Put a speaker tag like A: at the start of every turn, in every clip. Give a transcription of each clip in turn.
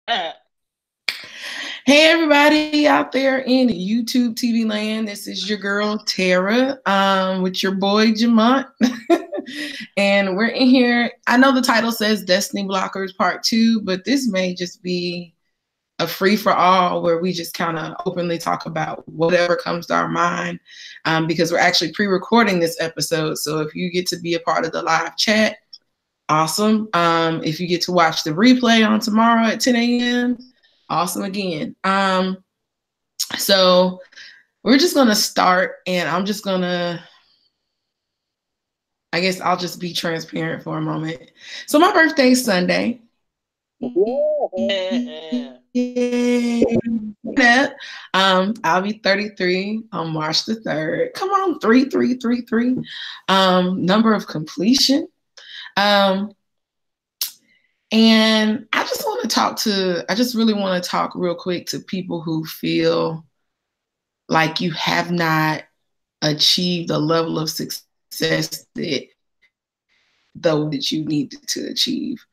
A: Hey everybody out there in YouTube TV land, this is your girl Tara with your boy Jamont. And we're in here. I know the title says Destiny Blockers Part 2, but this may just be a free for all where we just kind of openly talk about whatever comes to our mind, because we're actually pre-recording this episode. So if you get to be a part of the live chat, awesome. If you get to watch the replay on tomorrow at 10 a.m., awesome again. So we're just gonna start, and I guess I'll just be transparent for a moment. So my birthday's Sunday. Yeah. I'll be 33 on March the 3rd. Come on, 3333. Number of completion. And I just really want to talk real quick to people who feel like you have not achieved the level of success that you need to achieve.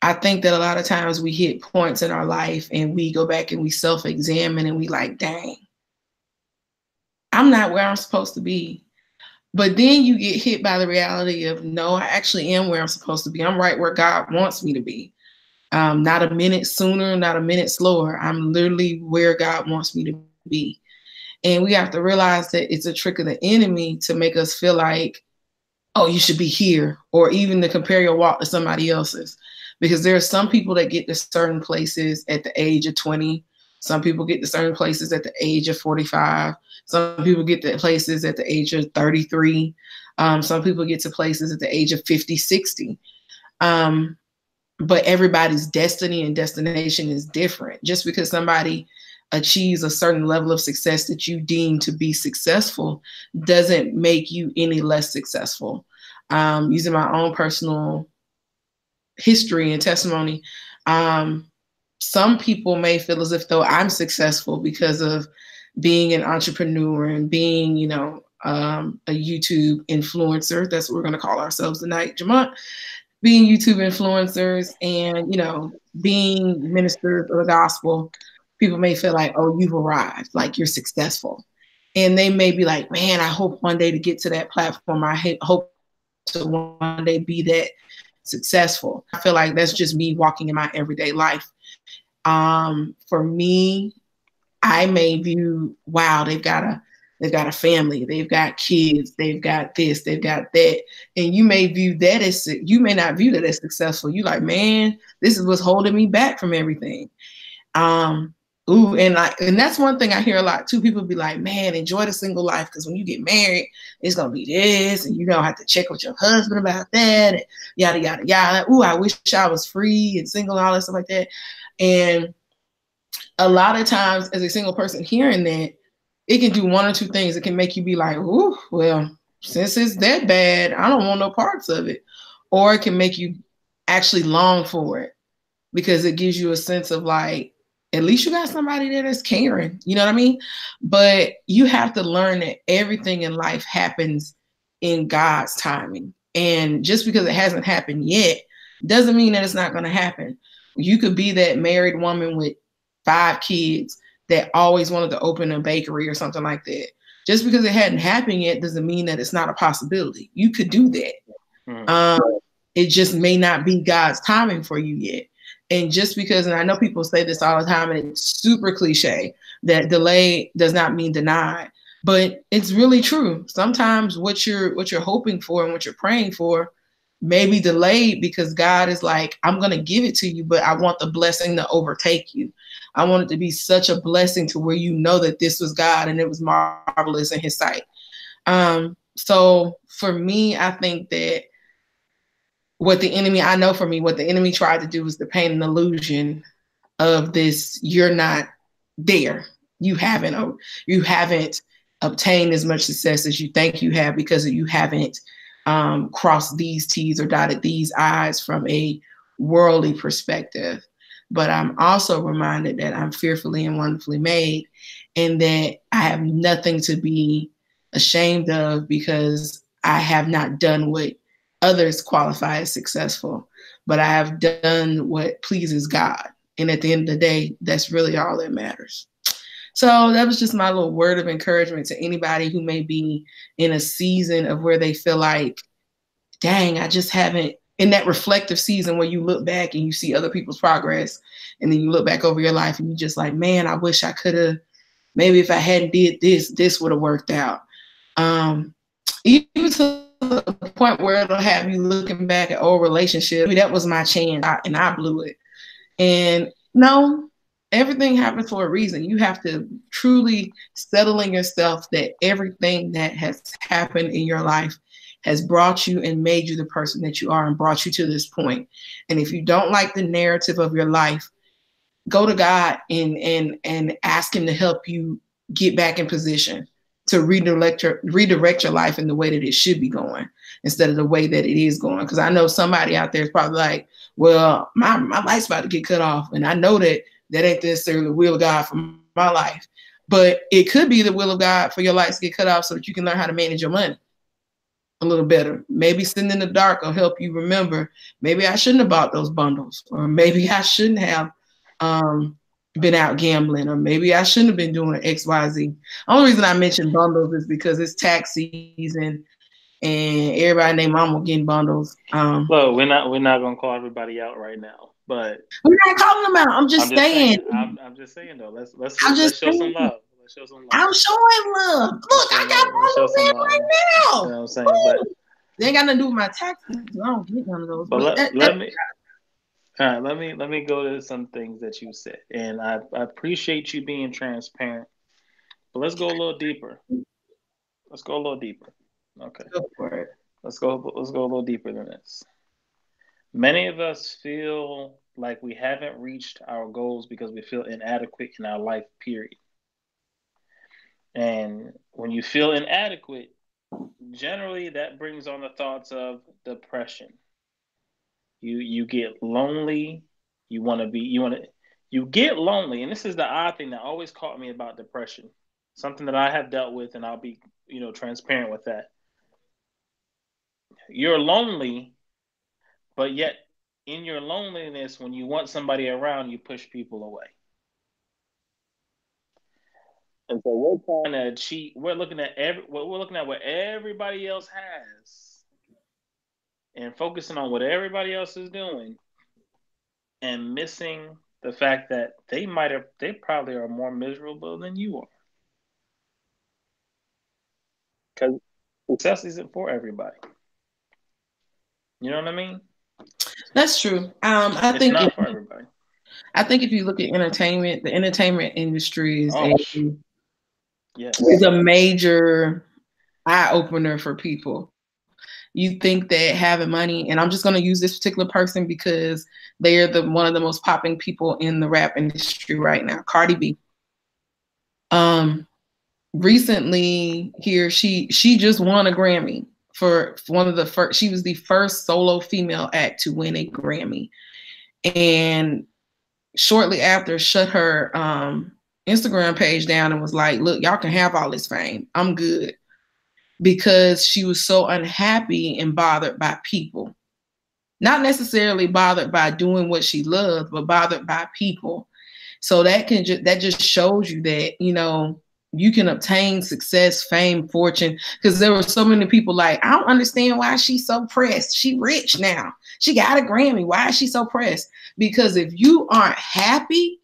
A: I think that a lot of times we hit points in our life and we go back and we self-examine and we like, dang, I'm not where I'm supposed to be. But then you get hit by the reality of, no, I actually am where I'm supposed to be. I'm right where God wants me to be. Not a minute sooner, not a minute slower. I'm literally where God wants me to be. And we have to realize that it's a trick of the enemy to make us feel like, oh, you should be here, or even to compare your walk to somebody else's. Because there are some people that get to certain places at the age of 20. Some people get to certain places at the age of 45. Some people get to places at the age of 33. Some people get to places at the age of 50, 60. But everybody's destiny and destination is different. Just because somebody achieves a certain level of success that you deem to be successful doesn't make you any less successful. Using my own personal history and testimony, some people may feel as if though I'm successful because of being an entrepreneur and being, a YouTube influencer. That's what we're going to call ourselves tonight, Jamont. Being YouTube influencers and, being ministers of the gospel, people may feel like, oh, you've arrived, like you're successful. And they may be like, man, I hope one day to get to that platform. I hope to one day be that successful. I feel like that's just me walking in my everyday life. For me, I may view, wow, they've got a family, they've got kids, they've got this, they've got that. And you may not view that as successful. You like, man, this is what's holding me back from everything. And that's one thing I hear a lot too. People be like, man, enjoy the single life, because when you get married, it's gonna be this, and you don't have to check with your husband about that, and yada yada yada. Ooh, I wish I was free and single and all that stuff like that. And a lot of times, as a single person hearing that, it can do one or two things. It can make you be like, ooh, well, since it's that bad, I don't want no parts of it. Or it can make you actually long for it, because it gives you a sense of like, at least you got somebody there that's caring, you know what I mean? But you have to learn that everything in life happens in God's timing. And just because it hasn't happened yet doesn't mean that it's not going to happen. You could be that married woman with 5 kids that always wanted to open a bakery or something like that. Just because it hadn't happened yet doesn't mean that it's not a possibility. You could do that. It just may not be God's timing for you yet. And just because, and I know people say this all the time, and it's super cliche, that delay does not mean denied, but it's really true. Sometimes what you're hoping for and what you're praying for may be delayed because God is like, I'm going to give it to you, but I want the blessing to overtake you. I want it to be such a blessing to where you know that this was God and it was marvelous in his sight. So for me, I think that what the enemy tried to do was to paint an illusion of this. You're not there. You haven't obtained as much success as you think you have because you haven't crossed these T's or dotted these I's from a worldly perspective. But I'm also reminded that I'm fearfully and wonderfully made, and that I have nothing to be ashamed of because I have not done what others qualify as successful, but I have done what pleases God. And at the end of the day, that's really all that matters. So that was just my little word of encouragement to anybody who may be in a season of where they feel like, dang, I just haven't, in that reflective season where you look back and you see other people's progress, and then you look back over your life and you just like, man, I wish I could have, maybe if I hadn't did this would have worked out. Even to the point where it'll have you looking back at old relationships. Maybe that was my chance and I blew it. And no, everything happens for a reason. You have to truly settle in yourself that everything that has happened in your life has brought you and made you the person that you are and brought you to this point. And if you don't like the narrative of your life, go to God and ask him to help you get back in position to redirect your life in the way that it should be going instead of the way that it is going. Because I know somebody out there is probably like, well, my life's about to get cut off. And I know that ain't necessarily the will of God for my life. But it could be the will of God for your life to get cut off so that you can learn how to manage your money a little better. Maybe sitting in the dark will help you remember, maybe I shouldn't have bought those bundles, or maybe I shouldn't have been out gambling, or maybe I shouldn't have been doing XYZ. The only reason I mentioned bundles is because it's tax season and everybody and their mama getting bundles.
B: Well, we're not gonna call everybody out right now, but
A: we're not calling them out. I'm just saying.
B: I'm just saying though. Let's show some love. Let's show some love.
A: I'm showing love. Look, I got bundles in right now.
B: You know what I'm saying? But
A: they ain't got nothing to do with my taxes. I don't get none of those.
B: But let me go to some things that you said, and I appreciate you being transparent. But let's go a little deeper. Okay.
A: Go for it.
B: Let's go a little deeper than this. Many of us feel like we haven't reached our goals because we feel inadequate in our life, period. And when you feel inadequate, generally that brings on the thoughts of depression. You get lonely. You get lonely, and this is the odd thing that always caught me about depression. Something that I have dealt with, and I'll be, transparent with that. You're lonely, but yet in your loneliness, when you want somebody around, you push people away. And so we're trying to cheat. We're looking at what everybody else has, and focusing on what everybody else is doing, and missing the fact that they probably are more miserable than you are. Because success isn't for everybody. You know what I mean?
A: That's true.
B: I think it's not for everybody.
A: I think if you look at entertainment, the entertainment industry is a major eye opener for people. You think that having money, and I'm just going to use this particular person because they are one of the most popping people in the rap industry right now, Cardi B. Recently here, she just won a Grammy for one of the first. She was the first solo female act to win a Grammy, and shortly after shut her Instagram page down and was like, look, y'all can have all this fame. I'm good. Because she was so unhappy and bothered by people. Not necessarily bothered by doing what she loved, but bothered by people. So that just shows you that, you can obtain success, fame, fortune. Because there were so many people like, I don't understand why she's so pressed. She rich now. She got a Grammy. Why is she so pressed? Because if you aren't happy,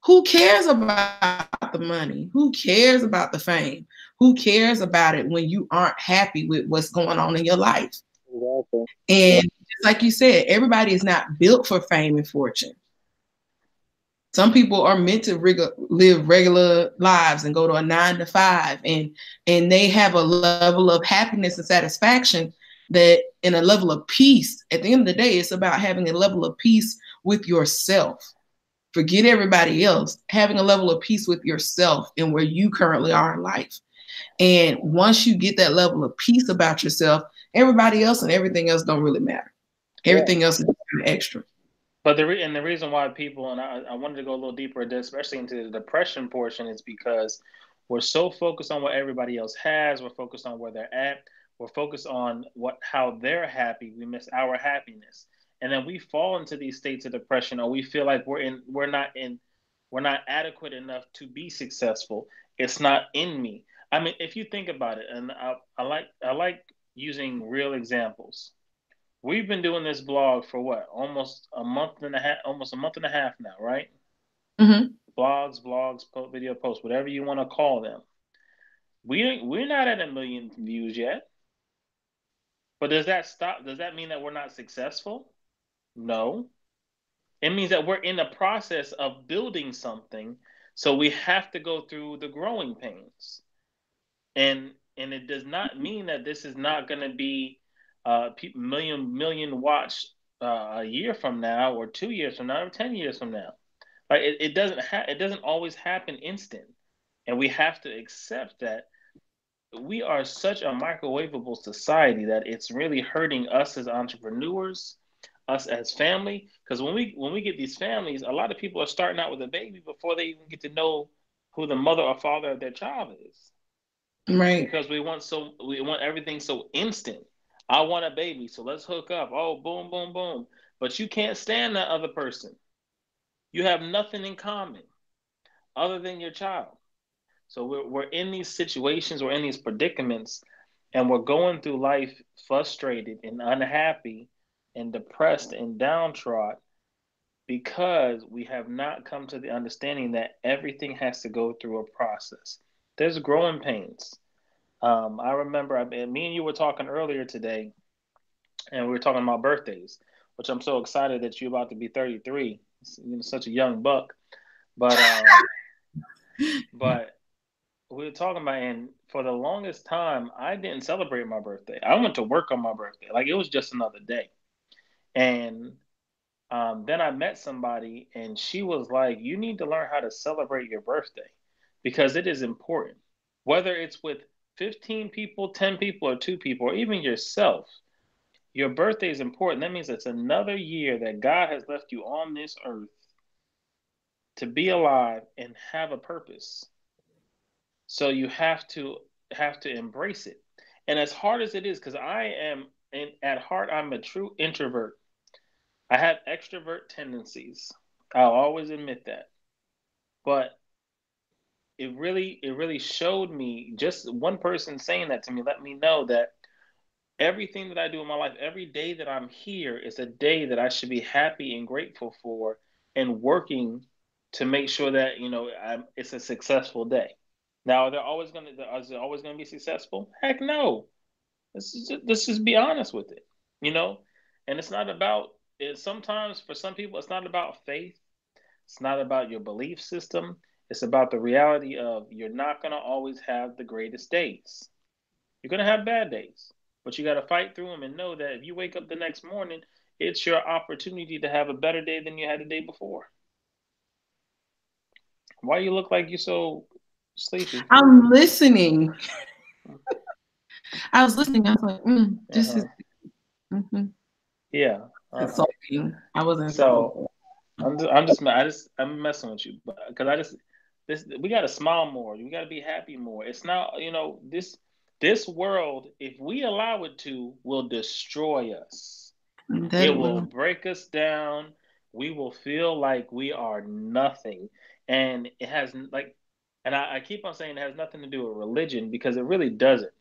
A: who cares about the money? Who cares about the fame? Who cares about it when you aren't happy with what's going on in your life?
B: Exactly.
A: And just like you said, everybody is not built for fame and fortune. Some people are meant to live regular lives and go to a 9-to-5, and they have a level of happiness and satisfaction that, in a level of peace. At the end of the day, it's about having a level of peace with yourself. Forget everybody else. Having a level of peace with yourself and where you currently are in life. And once you get that level of peace about yourself, everybody else and everything else don't really matter. Everything else is extra.
B: But the reason why people, and I wanted to go a little deeper into this, especially into the depression portion, is because we're so focused on what everybody else has. We're focused on where they're at. We're focused on how they're happy. We miss our happiness. and then we fall into these states of depression, or we feel like we're not adequate enough to be successful. It's not in me. I mean, if you think about it, and I like using real examples. We've been doing this blog for what, almost a month and a half now, right?
A: Mm-hmm.
B: Blogs, video posts, whatever you want to call them. We're not at 1 million views yet. But does that stop? Does that mean that we're not successful? No. It means that we're in the process of building something, so we have to go through the growing pains. And it does not mean that this is not going to be million watch a year from now, or 2 years from now, or 10 years from now. Like it doesn't always happen instant, and we have to accept that we are such a microwavable society that it's really hurting us as entrepreneurs, us as family. Because when we get these families, a lot of people are starting out with a baby before they even get to know who the mother or father of their child is.
A: Right.
B: Because we want everything so instant. I want a baby, so let's hook up. Oh, boom, boom, boom. But you can't stand that other person. You have nothing in common other than your child. So we're in these situations, we're in these predicaments, and we're going through life frustrated and unhappy and depressed and downtrodden because we have not come to the understanding that everything has to go through a process. There's growing pains. I remember me and you were talking earlier today, and we were talking about birthdays, which I'm so excited that you're about to be 33. You're such a young buck. But but we were talking about, and for the longest time, I didn't celebrate my birthday. I went to work on my birthday, like it was just another day. And then I met somebody, and she was like, "You need to learn how to celebrate your birthday because it is important. Whether it's with 15 people, 10 people, or 2 people, or even yourself, your birthday is important. That means it's another year that God has left you on this earth to be alive and have a purpose. So you have to embrace it. And as hard as it is, because at heart, I'm a true introvert. I have extrovert tendencies. I'll always admit that. But it really showed me, just one person saying that to me, let me know that everything that I do in my life, every day that I'm here is a day that I should be happy and grateful for, and working to make sure that, it's a successful day. Now, is it always gonna be successful? Heck no. Let's just be honest with it, you know. And it's not about it. Sometimes for some people, it's not about faith. It's not about your belief system. It's about the reality of you're not gonna always have the greatest days. You're gonna have bad days, but you got to fight through them and know that if you wake up the next morning, it's your opportunity to have a better day than you had the day before. Why you look like you're so sleepy?
A: I'm listening. I was listening. I was like, this is
B: yeah.
A: insulting. I wasn't
B: So I'm messing with you, because we got to smile more. We got to be happy more. It's not, this world, if we allow it to, will destroy us. It will break us down. We will feel like we are nothing. And it has and I keep on saying it has nothing to do with religion, because it really doesn't.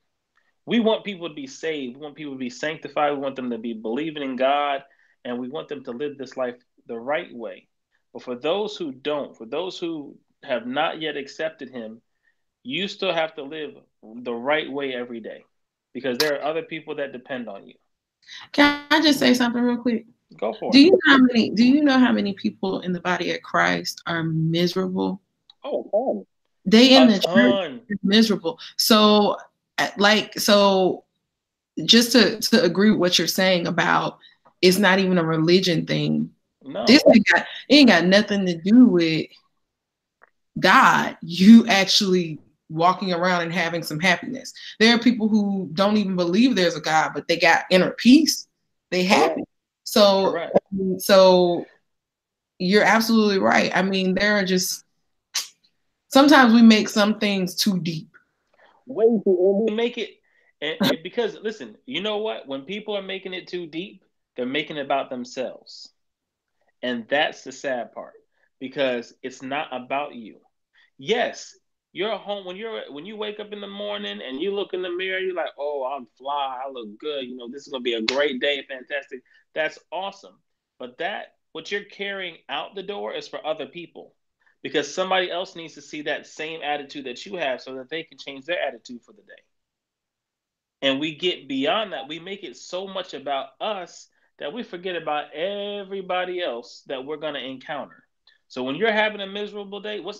B: We want people to be saved. We want people to be sanctified. We want them to be believing in God, and we want them to live this life the right way. But for those who don't, for those who have not yet accepted Him, you still have to live the right way every day, because there are other people that depend on you.
A: Can I just say something real quick?
B: Go for it.
A: Do you know how many people in the body of Christ are miserable?
B: Oh,
A: they in the church are miserable. So just to agree with what you're saying about it's not even a religion thing.
B: No.
A: This ain't got nothing to do with God. You actually walking around and having some happiness. There are people who don't even believe there's a God, but they got inner peace. They happy. So
B: Correct.
A: So you're absolutely right. I mean, there are just sometimes we make some things too deep.
B: We make it, and because listen, you know what? When people are making it too deep, they're making it about themselves. And that's the sad part, because it's not about you. Yes, you're home when you wake up in the morning and you look in the mirror, you're like, "Oh, I'm fly, I look good. You know, this is gonna be a great day, fantastic." That's awesome. But that what you're carrying out the door is for other people, because somebody else needs to see that same attitude that you have so that they can change their attitude for the day. And we get beyond that. We make it so much about us that we forget about everybody else that we're going to encounter. So when you're having a miserable day, what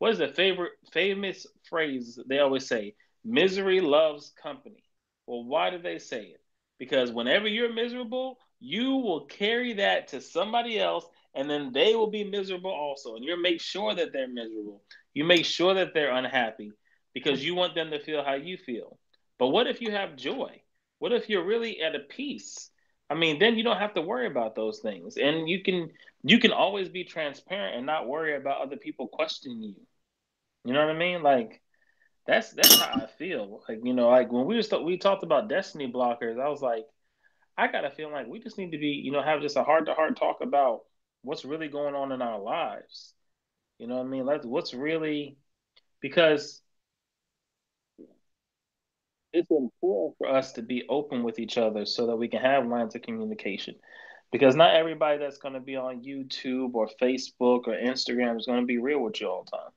B: is the famous phrase they always say? Misery loves company. Well, why do they say it? Because whenever you're miserable, you will carry that to somebody else, and then they will be miserable also. And you make sure that they're miserable. You make sure that they're unhappy because you want them to feel how you feel. But what if you have joy? What if you're really at a peace? I mean, then you don't have to worry about those things, and you can always be transparent and not worry about other people questioning you. You know what I mean? Like that's how I feel. Like, you know, like when we talked about destiny blockers, I was like, I got a feeling like we just need to be, you know, have just a heart to heart talk about what's really going on in our lives. You know what I mean? Like what's really, because it's important for us to be open with each other so that we can have lines of communication. Because not everybody that's going to be on YouTube or Facebook or Instagram is going to be real with you all the time.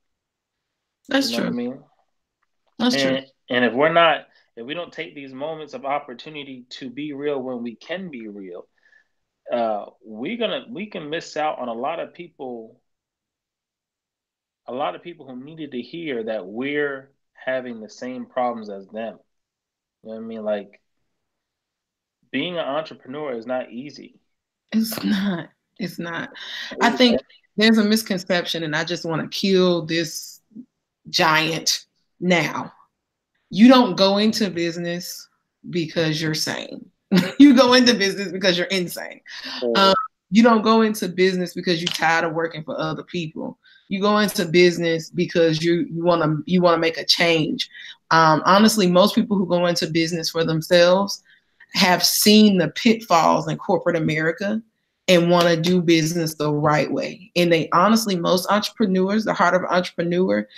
A: That's
B: You know
A: true.
B: what I mean?
A: That's true.
B: And if we don't take these moments of opportunity to be real when we can be real, we can miss out on a lot of people who needed to hear that we're having the same problems as them. You know what I mean? Like being an entrepreneur is not easy.
A: It's not. It's not. I think there's a misconception, and I just want to kill this giant now. You don't go into business because you're sane. You go into business because you're insane. You don't go into business because you're tired of working for other people. You go into business because you want to make a change. Honestly, most people who go into business for themselves have seen the pitfalls in corporate America and want to do business the right way. And they honestly, most entrepreneurs, the heart of an entrepreneur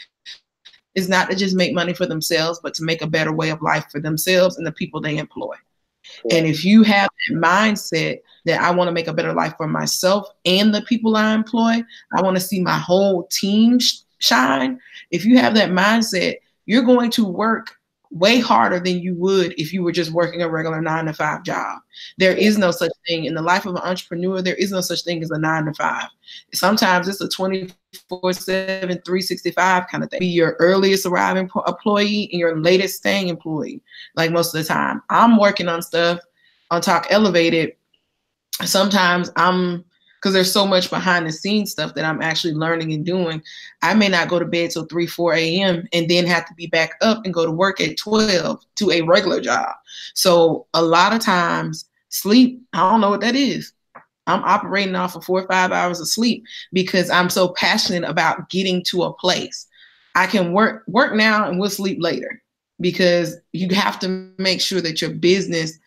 A: is not to just make money for themselves, but to make a better way of life for themselves and the people they employ. And if you have that mindset that I want to make a better life for myself and the people I employ, I want to see my whole team shine. If you have that mindset, you're going to work way harder than you would if you were just working a regular 9-to-5 job. There is no such thing in the life of an entrepreneur. There is no such thing as a 9-to-5. Sometimes it's a 24/7, 365 kind of thing. Be your earliest arriving employee and your latest staying employee. Like most of the time, I'm working on stuff on Talk Elevated. Sometimes because there's so much behind the scenes stuff that I'm actually learning and doing, I may not go to bed till 3, 4 a.m. and then have to be back up and go to work at 12 to a regular job. So a lot of times sleep, I don't know what that is. I'm operating off of 4 or 5 hours of sleep because I'm so passionate about getting to a place. I can work now and we'll sleep later, because you have to make sure that your business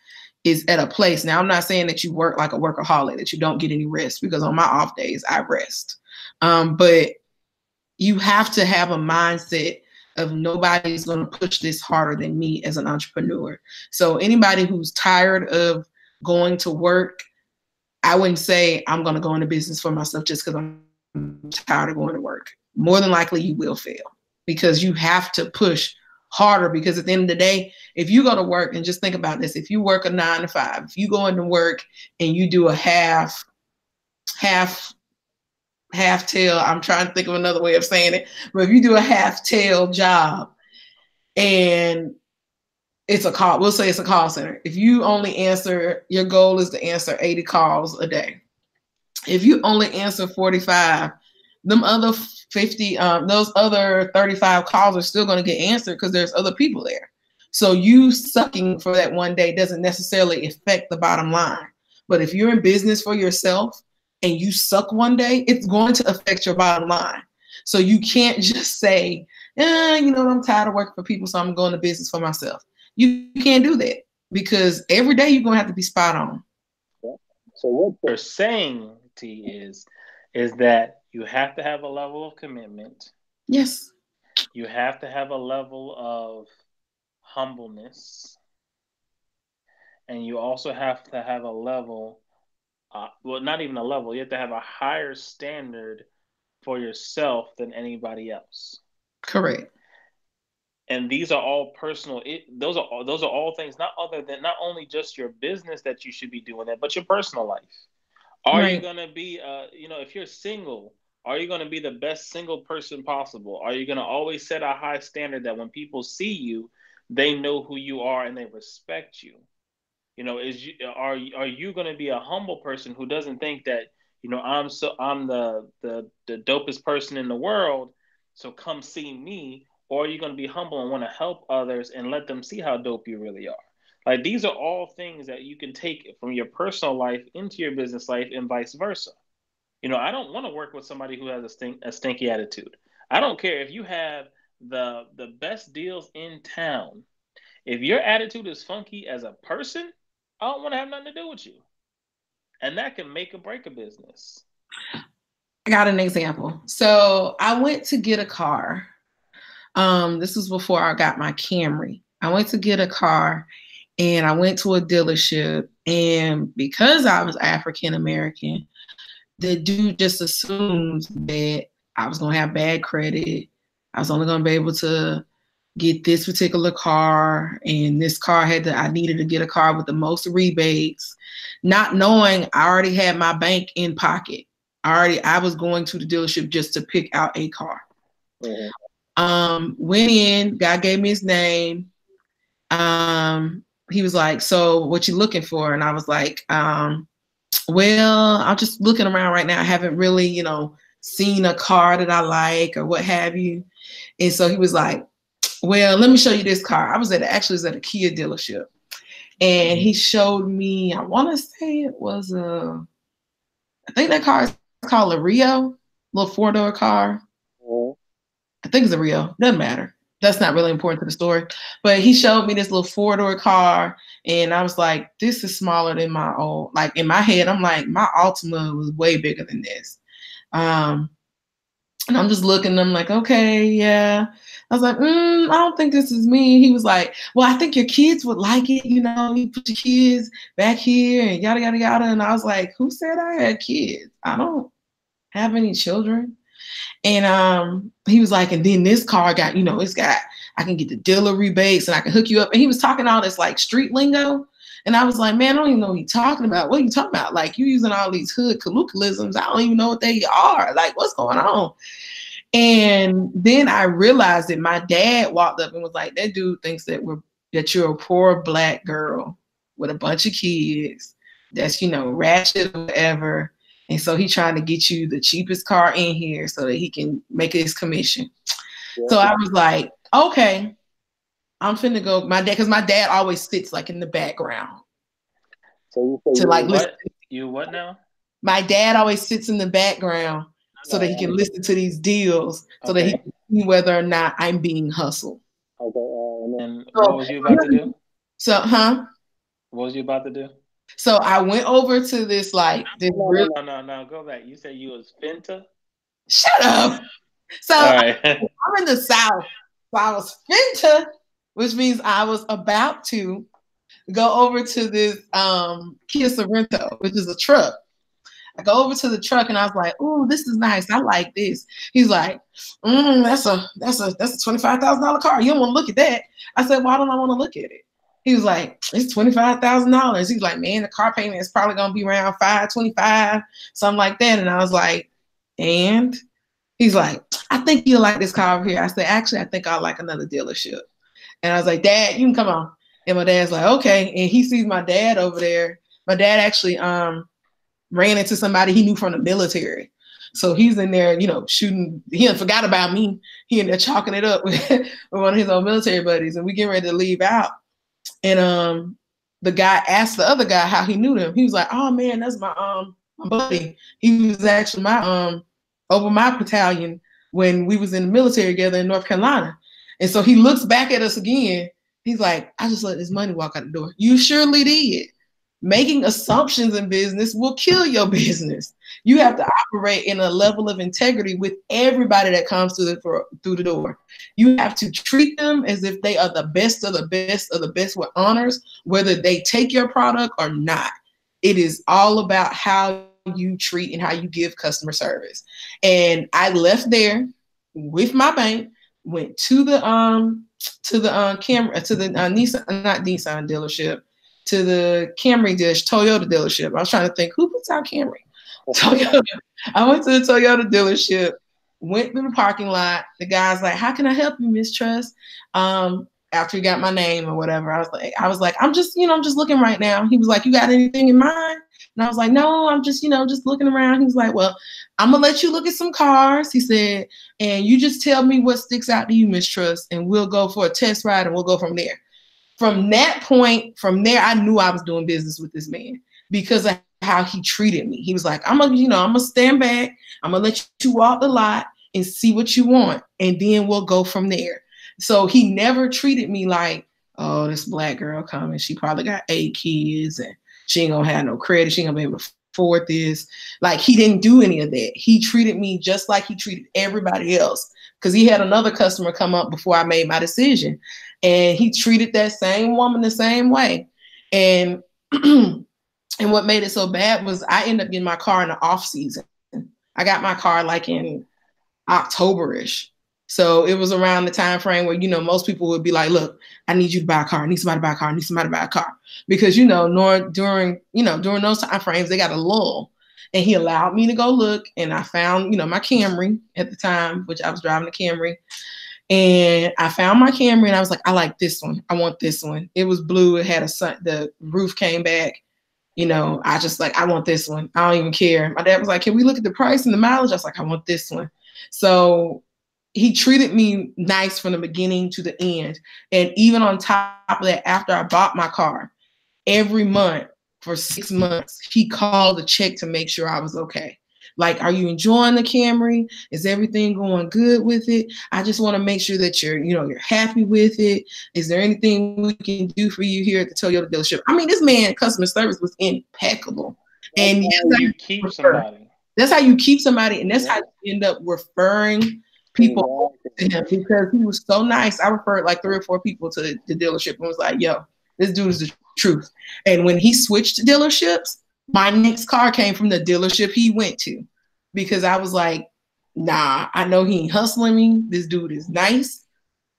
A: is at a place. Now, I'm not saying that you work like a workaholic, that you don't get any rest, because on my off days, I rest. But you have to have a mindset of nobody's going to push this harder than me as an entrepreneur. So anybody who's tired of going to work, I wouldn't say I'm going to go into business for myself just because I'm tired of going to work. More than likely you will fail, because you have to push harder. Because at the end of the day, if you go to work, and just think about this, if you work a 9-to-5, if you go into work and you do a half tail, I'm trying to think of another way of saying it, but if you do a half tail job and it's a call, we'll say it's a call center. If you only answer, your goal is to answer 80 calls a day. If you only answer 45, them other 50, those other 35 calls are still going to get answered because there's other people there. So you sucking for that one day doesn't necessarily affect the bottom line. But if you're in business for yourself and you suck one day, it's going to affect your bottom line. So you can't just say, I'm tired of working for people, so I'm going to business for myself. You can't do that, because every day you're going to have to be spot on.
C: So what
B: you're saying, T, is that you have to have a level of commitment.
A: Yes.
B: You have to have a level of humbleness. And you also have to have a level, well, not even a level, you have to have a higher standard for yourself than anybody else.
A: Correct.
B: And these are all personal. Those are all things not only just your business that you should be doing that, but your personal life. Are you gonna be, if you're single, are you gonna be the best single person possible? Are you gonna always set a high standard that when people see you, they know who you are and they respect you? Are you gonna be a humble person who doesn't think that I'm the dopest person in the world, so come see me? Or are you going to be humble and want to help others and let them see how dope you really are? Like, these are all things that you can take from your personal life into your business life and vice versa. I don't want to work with somebody who has a stinky attitude. I don't care if you have the best deals in town. If your attitude is funky as a person, I don't want to have nothing to do with you. And that can make or break a business.
A: I got an example. So I went to get a car. This was before I got my Camry. I went to get a car and I went to a dealership, and because I was African American, the dude just assumed that I was going to have bad credit. I was only going to be able to get this particular car, and this car I needed to get a car with the most rebates, not knowing I already had my bank in pocket. I was going to the dealership just to pick out a car. Went in, guy gave me his name. He was like, so what you looking for? And I was like, well, I'm just looking around right now. I haven't really, seen a car that I like or what have you. And so he was like, well, let me show you this car. I was at a Kia dealership, and he showed me, I want to say it was I think that car is called a Rio, little 4-door car. I think it's a Rio. Doesn't matter. That's not really important to the story. But he showed me this little 4-door car, and I was like, this is smaller than my old. Like, in my head, I'm like, my Altima was way bigger than this. And I'm just looking, and I'm like, okay, yeah. I was like, I don't think this is me. He was like, well, I think your kids would like it. You put your kids back here and yada, yada, yada. And I was like, who said I had kids? I don't have any children. And he was like, and then this car got, I can get the dealer rebates and I can hook you up. And he was talking all this like street lingo. And I was like, man, I don't even know what you're talking about. What are you talking about? Like, you using all these hood colloquialisms. I don't even know what they are. Like, what's going on? And then I realized that my dad walked up and was like, that dude thinks that you're a poor Black girl with a bunch of kids that's, ratchet or whatever. And so he's trying to get you the cheapest car in here so that he can make his commission. Yeah. So I was like, okay, I'm finna go. Because my dad always sits like in the background.
C: So
B: you like listen. You what now?
A: My dad always sits in the background so that he can listen to these deals, so that he can see whether or not I'm being hustled.
B: Okay. And what was you about to do?
A: So,
B: What was you about to do?
A: So I went over to this
B: No, go back. You said you was finta?
A: Shut up. So right. I'm in the South. So I was finta, which means I was about to go over to this Kia Sorento, which is a truck. I go over to the truck and I was like, "Ooh, this is nice. I like this." He's like, "That's a $25,000 car. You don't want to look at that." I said, "Why don't I want to look at it?" He was like, "It's $25,000." He's like, "Man, the car payment is probably gonna be around $525, something like that." And I was like, "And?" He's like, "I think you'll like this car over here." I said, "Actually, I think I'll like another dealership." And I was like, "Dad, you can come on." And my dad's like, "Okay." And he sees my dad over there. My dad actually ran into somebody he knew from the military. So he's in there, shooting. He had forgot about me. He in there chalking it up with one of his old military buddies. And we getting ready to leave out. And the guy asked the other guy how he knew them. He was like, "Oh man, that's my buddy. He was actually my over my battalion when we was in the military together in North Carolina." And so he looks back at us again. He's like, "I just let this money walk out the door." "You surely did." Making assumptions in business will kill your business. You have to operate in a level of integrity with everybody that comes through the door. You have to treat them as if they are the best of the best of the best with honors, whether they take your product or not. It is all about how you treat and how you give customer service. And I left there with my bank, went to the camera to the Nissan, not Nissan dealership, to the Camry Toyota dealership. I was trying to think, who puts out Camry? Toyota. I went to the Toyota dealership, went through the parking lot. The guy's like, "How can I help you, Miss Trust?" After he got my name or whatever, I was like, I'm just looking right now. He was like, "You got anything in mind?" And I was like, "No, I'm just looking around." He was like, "Well, I'm gonna let you look at some cars," he said, "and you just tell me what sticks out to you, Miss Trust, and we'll go for a test ride and we'll go from there." From that point, from there, I knew I was doing business with this man because of how he treated me. He was like, I'm gonna stand back. I'm gonna let you walk the lot and see what you want, and then we'll go from there. So he never treated me like, oh, this black girl coming. She probably got 8 kids and she ain't gonna have no credit. She ain't gonna be able to afford this. Like, he didn't do any of that. He treated me just like he treated everybody else, because he had another customer come up before I made my decision. And he treated that same woman the same way. And and what made it so bad was I ended up getting my car in the off season. I got my car like in October-ish. So it was around the time frame where, most people would be like, look, I need you to buy a car. I need somebody to buy a car. I need somebody to buy a car. Because, during those time frames, they got a lull. And he allowed me to go look. And I found, my Camry at the time, which I was driving a Camry. And I found my Camry and I was like, I like this one. I want this one. It was blue. It had the roof came back. I just like, I want this one. I don't even care. My dad was like, can we look at the price and the mileage? I was like, I want this one. So he treated me nice from the beginning to the end. And even on top of that, after I bought my car, every month for 6 months, he called to check to make sure I was okay. Like, are you enjoying the Camry? Is everything going good with it? I just want to make sure that you're happy with it. Is there anything we can do for you here at the Toyota dealership? I mean, this man, customer service was impeccable. And
B: that's how you keep somebody.
A: That's how you keep somebody, and that's how you end up referring people to him, because he was so nice. I referred like 3 or 4 people to the dealership and was like, yo, this dude is the truth. And when he switched dealerships, my next car came from the dealership he went to, because I was like, nah, I know he ain't hustling me. This dude is nice.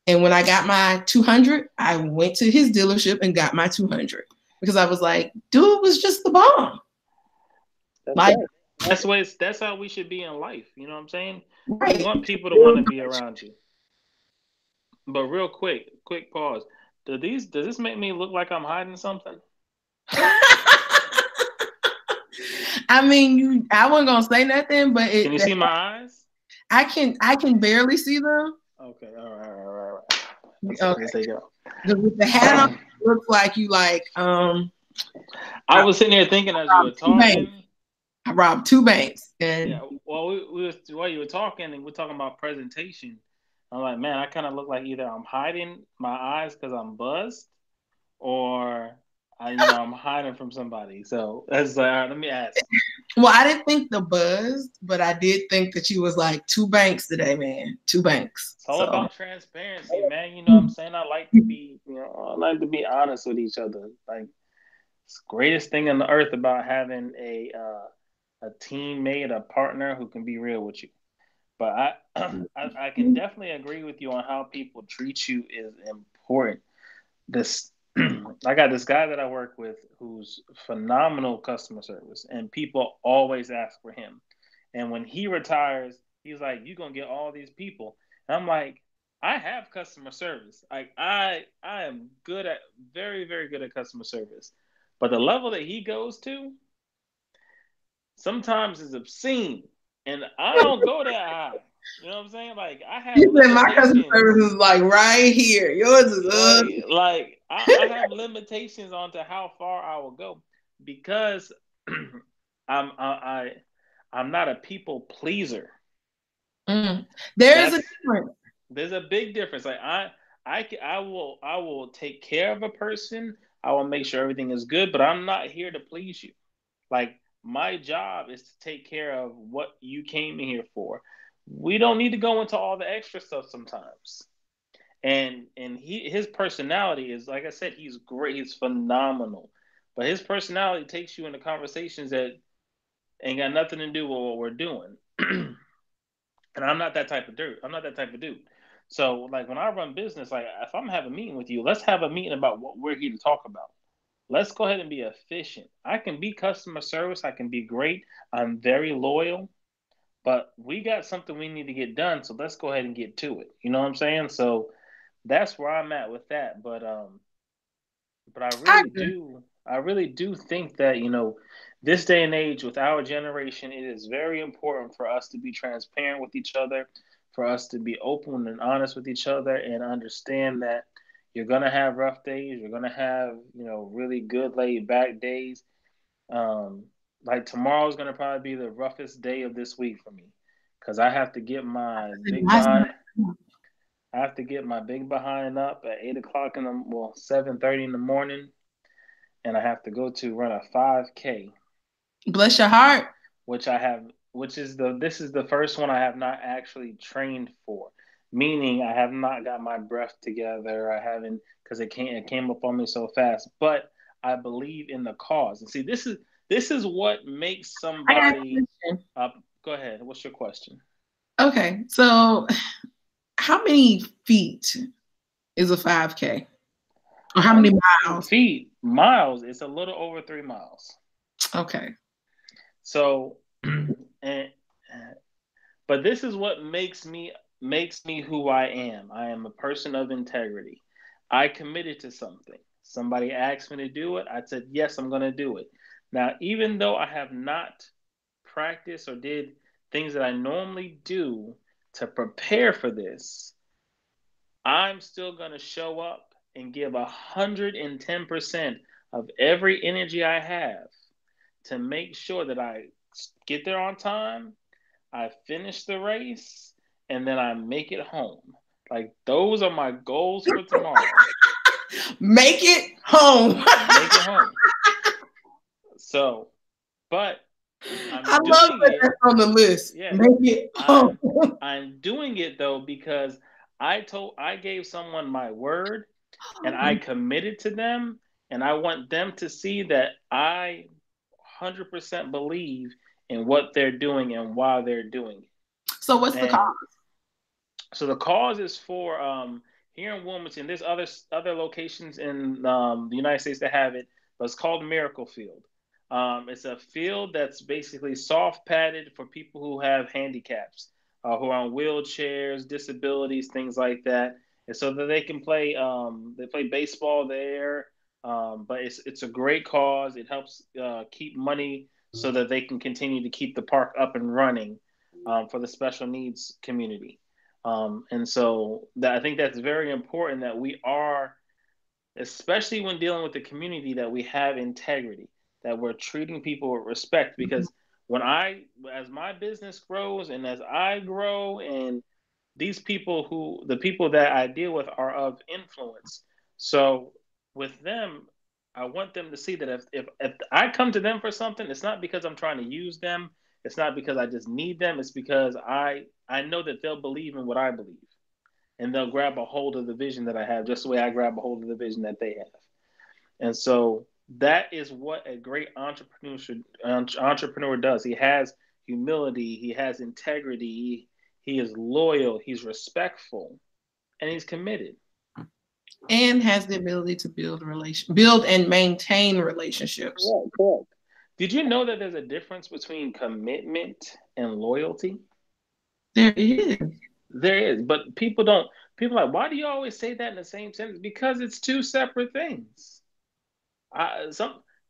A: And when I got my 200, I went to his dealership and got my 200, because I was like, dude was just the bomb.
B: That's how we should be in life. You know what I'm saying?
A: Right.
B: You want people to want to be around you. But real quick pause. Does this make me look like I'm hiding something?
A: I mean, I wasn't gonna say nothing, but
B: can you see my eyes?
A: I can barely see them.
B: Okay, all right.
A: Okay.
B: There you go.
A: With the hat on, it looks like you like.
B: I was sitting there thinking as you were talking.
A: I robbed 2 banks, and
B: yeah. Well, while you were talking, and we're talking about presentation. I'm like, man, I kind of look like either I'm hiding my eyes because I'm buzzed, or I'm hiding from somebody. So that's all right, let me ask.
A: Well, I didn't think the buzzed, but I did think that you was like 2 banks today, man. 2 banks.
B: It's all about transparency, man. You know what I'm saying? I like to be honest with each other. Like, it's the greatest thing on the earth about having a teammate, a partner who can be real with you. But I can definitely agree with you on how people treat you is important. I got this guy that I work with who's phenomenal customer service, and people always ask for him. And when he retires, he's like, "You're gonna get all these people." And I'm like, "I have customer service. Like I am very, very good at customer service, but the level that he goes to sometimes is obscene, and I don't go that high." You know what I'm saying? Like, I have.
A: You said my customer service is like right here. Yours is
B: like I have limitations onto how far I will go, because I'm not a people pleaser.
A: There's a difference.
B: There's a big difference. Like I will take care of a person. I will make sure everything is good, but I'm not here to please you. Like, my job is to take care of what you came in here for. We don't need to go into all the extra stuff sometimes. And his personality is, like I said, he's great, he's phenomenal. But his personality takes you into conversations that ain't got nothing to do with what we're doing. And I'm not that type of dude. I'm not that type of dude. So, like, when I run business, like, if I'm having a meeting with you, let's have a meeting about what we're here to talk about. Let's go ahead and be efficient. I can be customer service. I can be great. I'm very loyal, but we got something we need to get done. So let's go ahead and get to it. You know what I'm saying? So that's where I'm at with that. But I really do think that, this day and age with our generation, it is very important for us to be transparent with each other, for us to be open and honest with each other, and understand that you're gonna have rough days, you're gonna have, really good laid back days. Like, tomorrow's gonna probably be the roughest day of this week for me, because I have to get my big behind. I have to get my big behind up at 8 o'clock 7:30 in the morning, and I have to go to run a 5K.
A: Bless your heart.
B: This is the first one I have not actually trained for, meaning I have not got my breath together. I haven't, because it came up on me so fast. But I believe in the cause, and see, this is what makes somebody. Go ahead. What's your question?
A: Okay, so how many feet is a 5K? Or how many miles?
B: Miles. It's a little over 3 miles.
A: Okay.
B: So, but this is what makes me who I am. I am a person of integrity. I committed to something. Somebody asked me to do it. I said, yes, I'm going to do it. Now, even though I have not practiced or did things that I normally do to prepare for this, I'm still going to show up and give 110% of every energy I have to make sure that I get there on time, I finish the race, and then I make it home. Like, those are my goals for tomorrow.
A: Make it home.
B: Make it home. So, but
A: I love that that's on the list. Yeah, make it home.
B: I'm doing it though because I gave someone my word, and I committed to them, and I want them to see that I 100% believe in what they're doing and why they're doing it.
A: So what's the cause?
B: So the cause is for here in Wilmington. There's other locations in the United States that have it, but it's called Miracle Field. It's a field that's basically soft padded for people who have handicaps, who are on wheelchairs, disabilities, things like that, and so that they can play. They play baseball there. But it's a great cause. It helps keep money so that they can continue to keep the park up and running for the special needs community. And so I think that's very important that we are, especially when dealing with the community, that we have integrity, that we're treating people with respect. Because as my business grows and as I grow, and the people that I deal with are of influence. So with them, I want them to see that if I come to them for something, it's not because I'm trying to use them. It's not because I just need them. It's because I know that they'll believe in what I believe, and they'll grab a hold of the vision that I have, just the way I grab a hold of the vision that they have. And so that is what a great entrepreneur does. He has humility. He has integrity. He is loyal. He's respectful, and he's committed.
A: And has the ability to build and maintain relationships.
B: Yeah, correct. Did you know that there's a difference between commitment and loyalty?
A: There is.
B: There is, but people are like, why do you always say that in the same sentence? Because it's two separate things.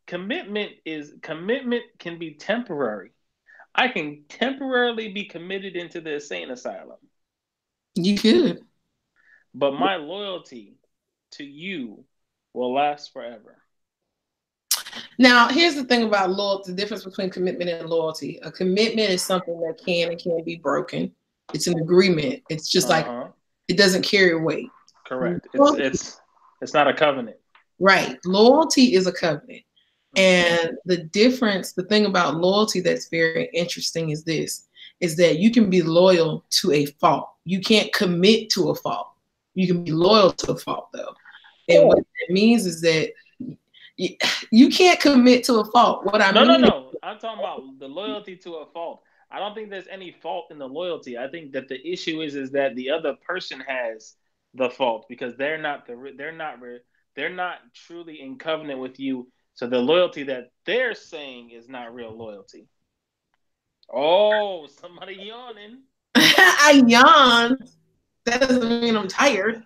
B: Commitment can be temporary. I can temporarily be committed into the insane asylum.
A: You could.
B: But my loyalty to you will last forever.
A: Now, here's the thing about loyalty, the difference between commitment and loyalty. A commitment is something that can and can't be broken. It's an agreement. It's just like it doesn't carry weight.
B: Correct. It's not a covenant.
A: Right. Loyalty is a covenant. And the difference, the thing about loyalty that's very interesting is this, is that you can be loyal to a fault. You can't commit to a fault. You can be loyal to a fault, though. And what it means is that you can't commit to a fault. What I mean.
B: No. I'm talking about the loyalty to a fault. I don't think there's any fault in the loyalty. I think that the issue is that the other person has the fault because they're not truly in covenant with you. So the loyalty that they're saying is not real loyalty. Oh, somebody yawning.
A: I yawned. That doesn't mean I'm tired.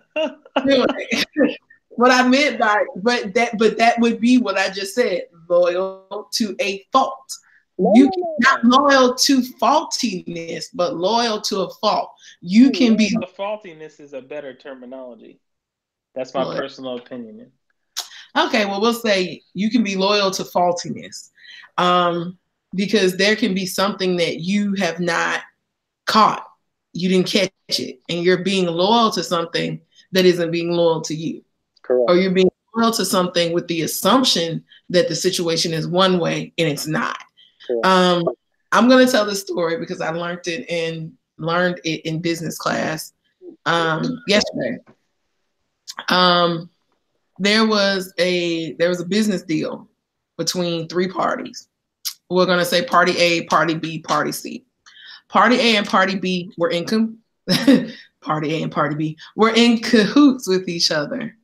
A: What I meant by, but that would be what I just said, loyal to a fault. You can not loyal to faultiness, but loyal to a fault. You can be.
B: The faultiness is a better terminology. That's my personal opinion.
A: Okay, well, we'll say you can be loyal to faultiness, because there can be something that you have not caught. You didn't catch it, and you're being loyal to something that isn't being loyal to you.
C: Correct.
A: Or you're being loyal to something with the assumption that the situation is one way and it's not. I'm going to tell this story because I learned it in business class yesterday. There was a business deal between three parties. We're going to say party A, party B, party C. Party A and party B were party A and party B were in cahoots with each other.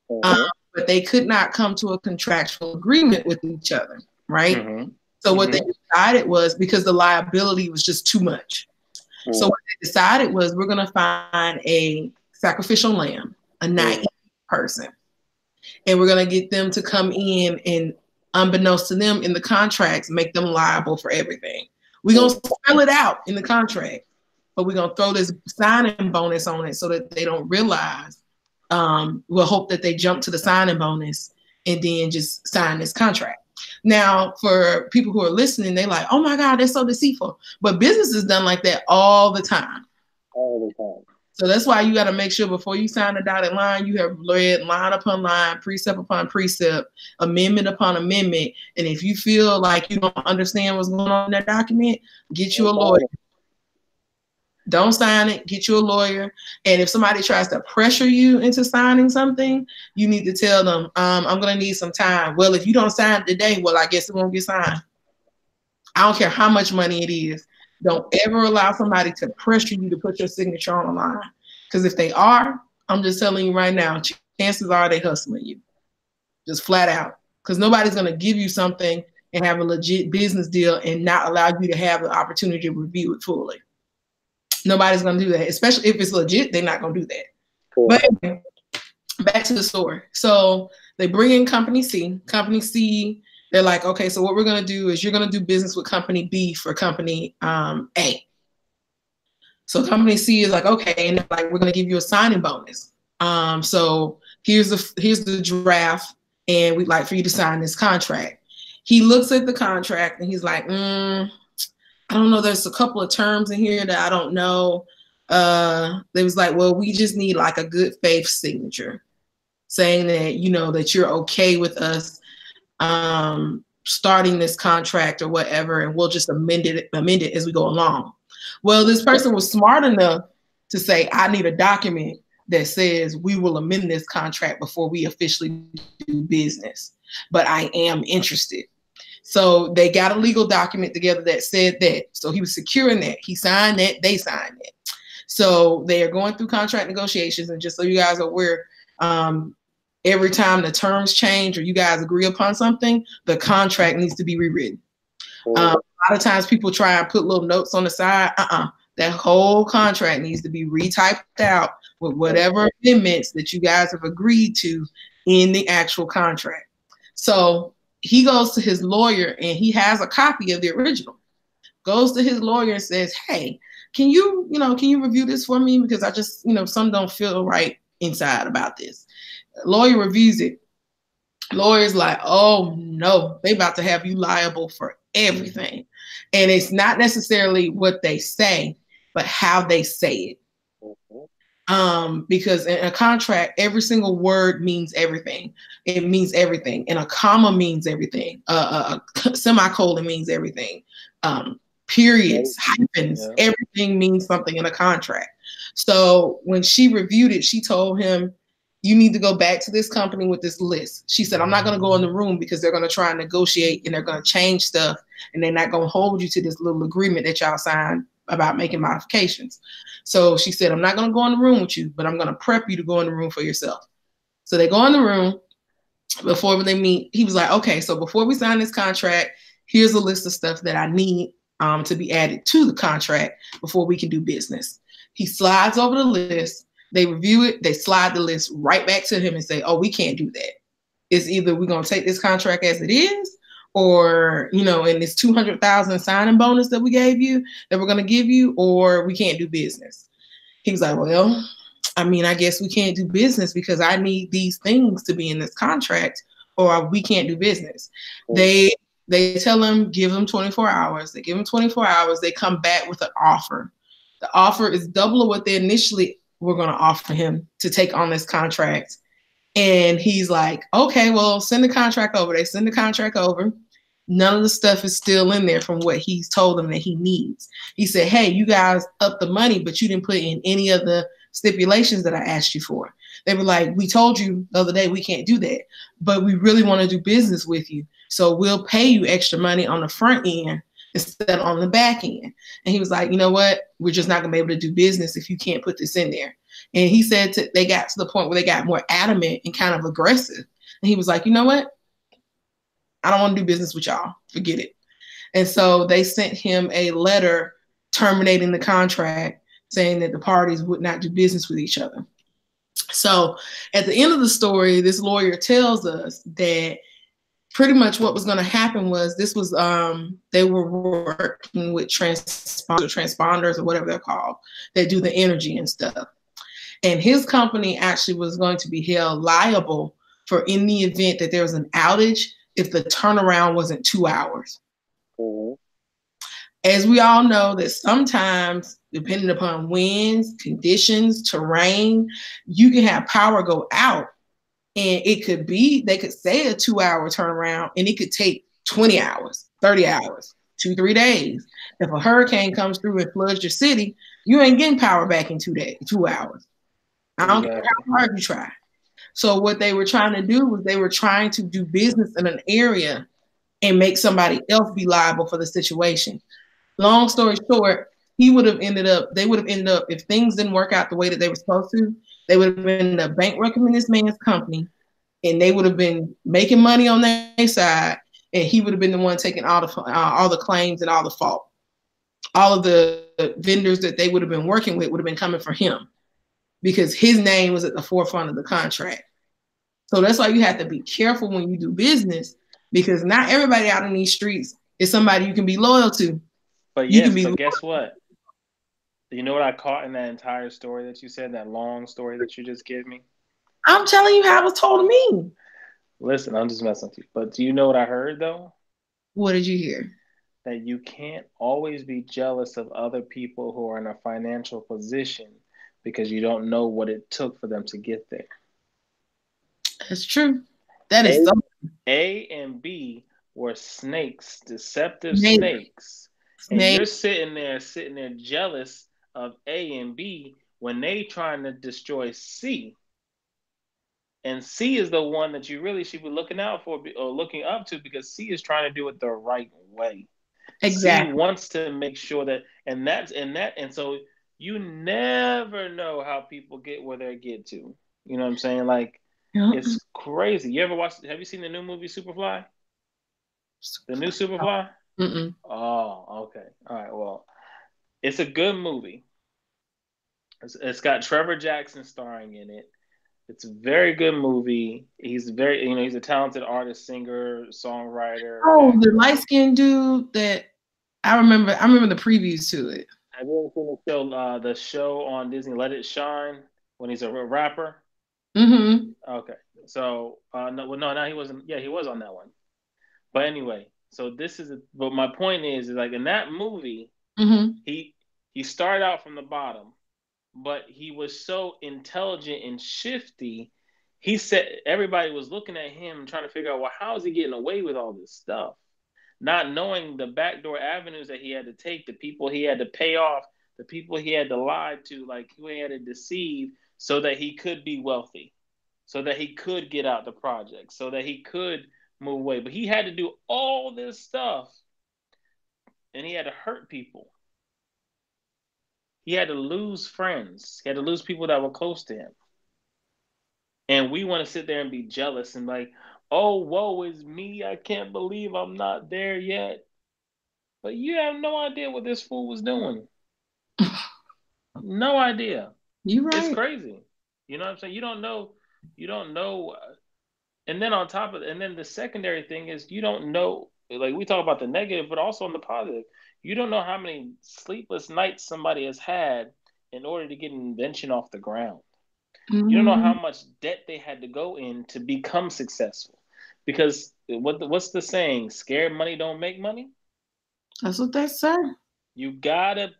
A: But they could not come to a contractual agreement with each other, right? Mm-hmm. So what they decided was, because the liability was just too much. So what they decided was, we're going to find a sacrificial lamb, a naive person, and we're going to get them to come in and, unbeknownst to them in the contracts, make them liable for everything. We're going to spell it out in the contract, but we're going to throw this signing bonus on it so that they don't realize. We'll hope that they jump to the signing bonus and then just sign this contract. Now, for people who are listening, they're like, oh my God, they're so deceitful. But business is done like that all the time.
C: All the time.
A: So that's why you got to make sure before you sign the dotted line, you have read line upon line, precept upon precept, amendment upon amendment. And if you feel like you don't understand what's going on in that document, get you a lawyer. Don't sign it, get you a lawyer. And if somebody tries to pressure you into signing something, you need to tell them, I'm going to need some time. Well, if you don't sign it today, well, I guess it won't get signed. I don't care how much money it is. Don't ever allow somebody to pressure you to put your signature on the line. Because if they are, I'm just telling you right now, chances are they hustling you. Just flat out. Because nobody's going to give you something and have a legit business deal and not allow you to have the opportunity to review it fully. Nobody's going to do that, especially if it's legit. They're not going to do that. Cool. But anyway, back to the story. So they bring in company C. Company C, they're like, okay, so what we're going to do is you're going to do business with company B for company A. So company C is like, okay, and they're like, we're going to give you a signing bonus. So here's the draft, and we'd like for you to sign this contract. He looks at the contract and he's like, I don't know. There's a couple of terms in here that I don't know. They was like, well, we just need like a good faith signature saying that, you know, that you're okay with us starting this contract or whatever, and we'll just amend it as we go along. Well, this person was smart enough to say, I need a document that says we will amend this contract before we officially do business, but I am interested. So they got a legal document together that said that. So he was securing that. He signed that. They signed it. So they are going through contract negotiations. And just so you guys are aware, every time the terms change or you guys agree upon something, the contract needs to be rewritten. A lot of times people try and put little notes on the side. That whole contract needs to be retyped out with whatever amendments that you guys have agreed to in the actual contract. So he goes to his lawyer and he has a copy of the original. Goes to his lawyer and says, hey, can you review this for me? Because I just, some don't feel right inside about this. Lawyer reviews it. Lawyer's like, oh no, they about to have you liable for everything. And it's not necessarily what they say, but how they say it. Because in a contract, every single word means everything. It means everything, and a comma means everything. A semicolon means everything. Periods, hyphens, everything means something in a contract. So when she reviewed it, she told him, "You need to go back to this company with this list." She said, "I'm not going to go in the room because they're going to try and negotiate and they're going to change stuff, and they're not going to hold you to this little agreement that y'all signed about making modifications." So she said, "I'm not going to go in the room with you, but I'm going to prep you to go in the room for yourself." So they go in the room. Before they meet, he was like, "Okay, so before we sign this contract, here's a list of stuff that I need to be added to the contract before we can do business." He slides over the list. They review it. They slide the list right back to him and say, "Oh, we can't do that. It's either we're going to take this contract as it is, or, and this 200,000 signing bonus that we gave you, that we're going to give you, or we can't do business." He was like, "Well, I guess we can't do business because I need these things to be in this contract, or we can't do business." They tell him, give them 24 hours. They give him 24 hours. They come back with an offer. The offer is double of what they initially were going to offer him to take on this contract. And he's like, "Okay, well, send the contract over." They send the contract over. None of the stuff is still in there from what he's told them that he needs. He said, "Hey, you guys upped the money, but you didn't put in any of the stipulations that I asked you for." They were like, "We told you the other day we can't do that, but we really want to do business with you. So we'll pay you extra money on the front end instead of on the back end." And he was like, "You know what? We're just not going to be able to do business if you can't put this in there." And he said they got to the point where they got more adamant and kind of aggressive. And he was like, "You know what? I don't want to do business with y'all. Forget it." And so they sent him a letter terminating the contract, saying that the parties would not do business with each other. So at the end of the story, this lawyer tells us that pretty much what was going to happen was they were working with transponders or whatever they're called, that do the energy and stuff. And his company actually was going to be held liable for in the event that there was an outage if the turnaround wasn't 2 hours.
B: Mm-hmm.
A: As we all know, that sometimes, depending upon winds, conditions, terrain, you can have power go out. And they could say a 2-hour turnaround, and it could take 20 hours, 30 hours, 2-3 days. If a hurricane comes through and floods your city, you ain't getting power back in 2 hours. I don't care how hard you try. So what they were trying to do was they were trying to do business in an area and make somebody else be liable for the situation. Long story short, they would have ended up, if things didn't work out the way that they were supposed to, they would have ended up bankrupting this man's company, and they would have been making money on their side, and he would have been the one taking all the claims and all the fault. All of the vendors that they would have been working with would have been coming for him because his name was at the forefront of the contract. So that's why you have to be careful when you do business, because not everybody out in these streets is somebody you can be loyal to.
B: But yes, but guess what? You know what I caught in that entire story that you said, that long story that you just gave me?
A: I'm telling you how it was told to me.
B: Listen, I'm just messing with you. But do you know what I heard, though?
A: What did you hear?
B: That you can't always be jealous of other people who are in a financial position because you don't know what it took for them to get there.
A: That's true. That is something.
B: A and B were snakes, deceptive snakes. And you're sitting there jealous of A and B when they trying to destroy C. And C is the one that you really should be looking out for or looking up to, because C is trying to do it the right way.
A: Exactly.
B: C wants to make sure that, and so you never know how people get where they get to. You know what I'm saying? Like, it's crazy. Have you seen the new movie Superfly? The new Superfly?
A: Mm-mm.
B: Oh, okay. All right. Well, it's a good movie. It's got Trevor Jackson starring in it. It's a very good movie. He's he's a talented artist, singer, songwriter.
A: Oh, actor. The light-skinned dude that I remember the previews to it.
B: Have you ever seen the show on Disney, Let It Shine, when he's a rapper?
A: Mm-hmm.
B: Okay. So, no, he wasn't. Yeah, he was on that one. But anyway, so but my point is like in that movie,
A: mm-hmm.
B: he started out from the bottom, but he was so intelligent and shifty. He said everybody was looking at him trying to figure out, well, how is he getting away with all this stuff? Not knowing the backdoor avenues that he had to take, the people he had to pay off, the people he had to lie to, like who he had to deceive so that he could be wealthy, so that he could get out the project, so that he could move away. But he had to do all this stuff and he had to hurt people. He had to lose friends. He had to lose people that were close to him. And we want to sit there and be jealous and like, oh, woe is me. I can't believe I'm not there yet. But you have no idea what this fool was doing. No idea.
A: You
B: It's
A: right.
B: crazy. You know what I'm saying? You don't know. You don't know. And then on top of it, and then the secondary thing is you don't know. Like we talk about the negative, but also on the positive. You don't know how many sleepless nights somebody has had in order to get an invention off the ground. You don't know how
A: Mm-hmm.
B: much debt they had to go in to become successful. Because what's the saying? Scared money don't make money.
A: That's what they say.
B: You gotta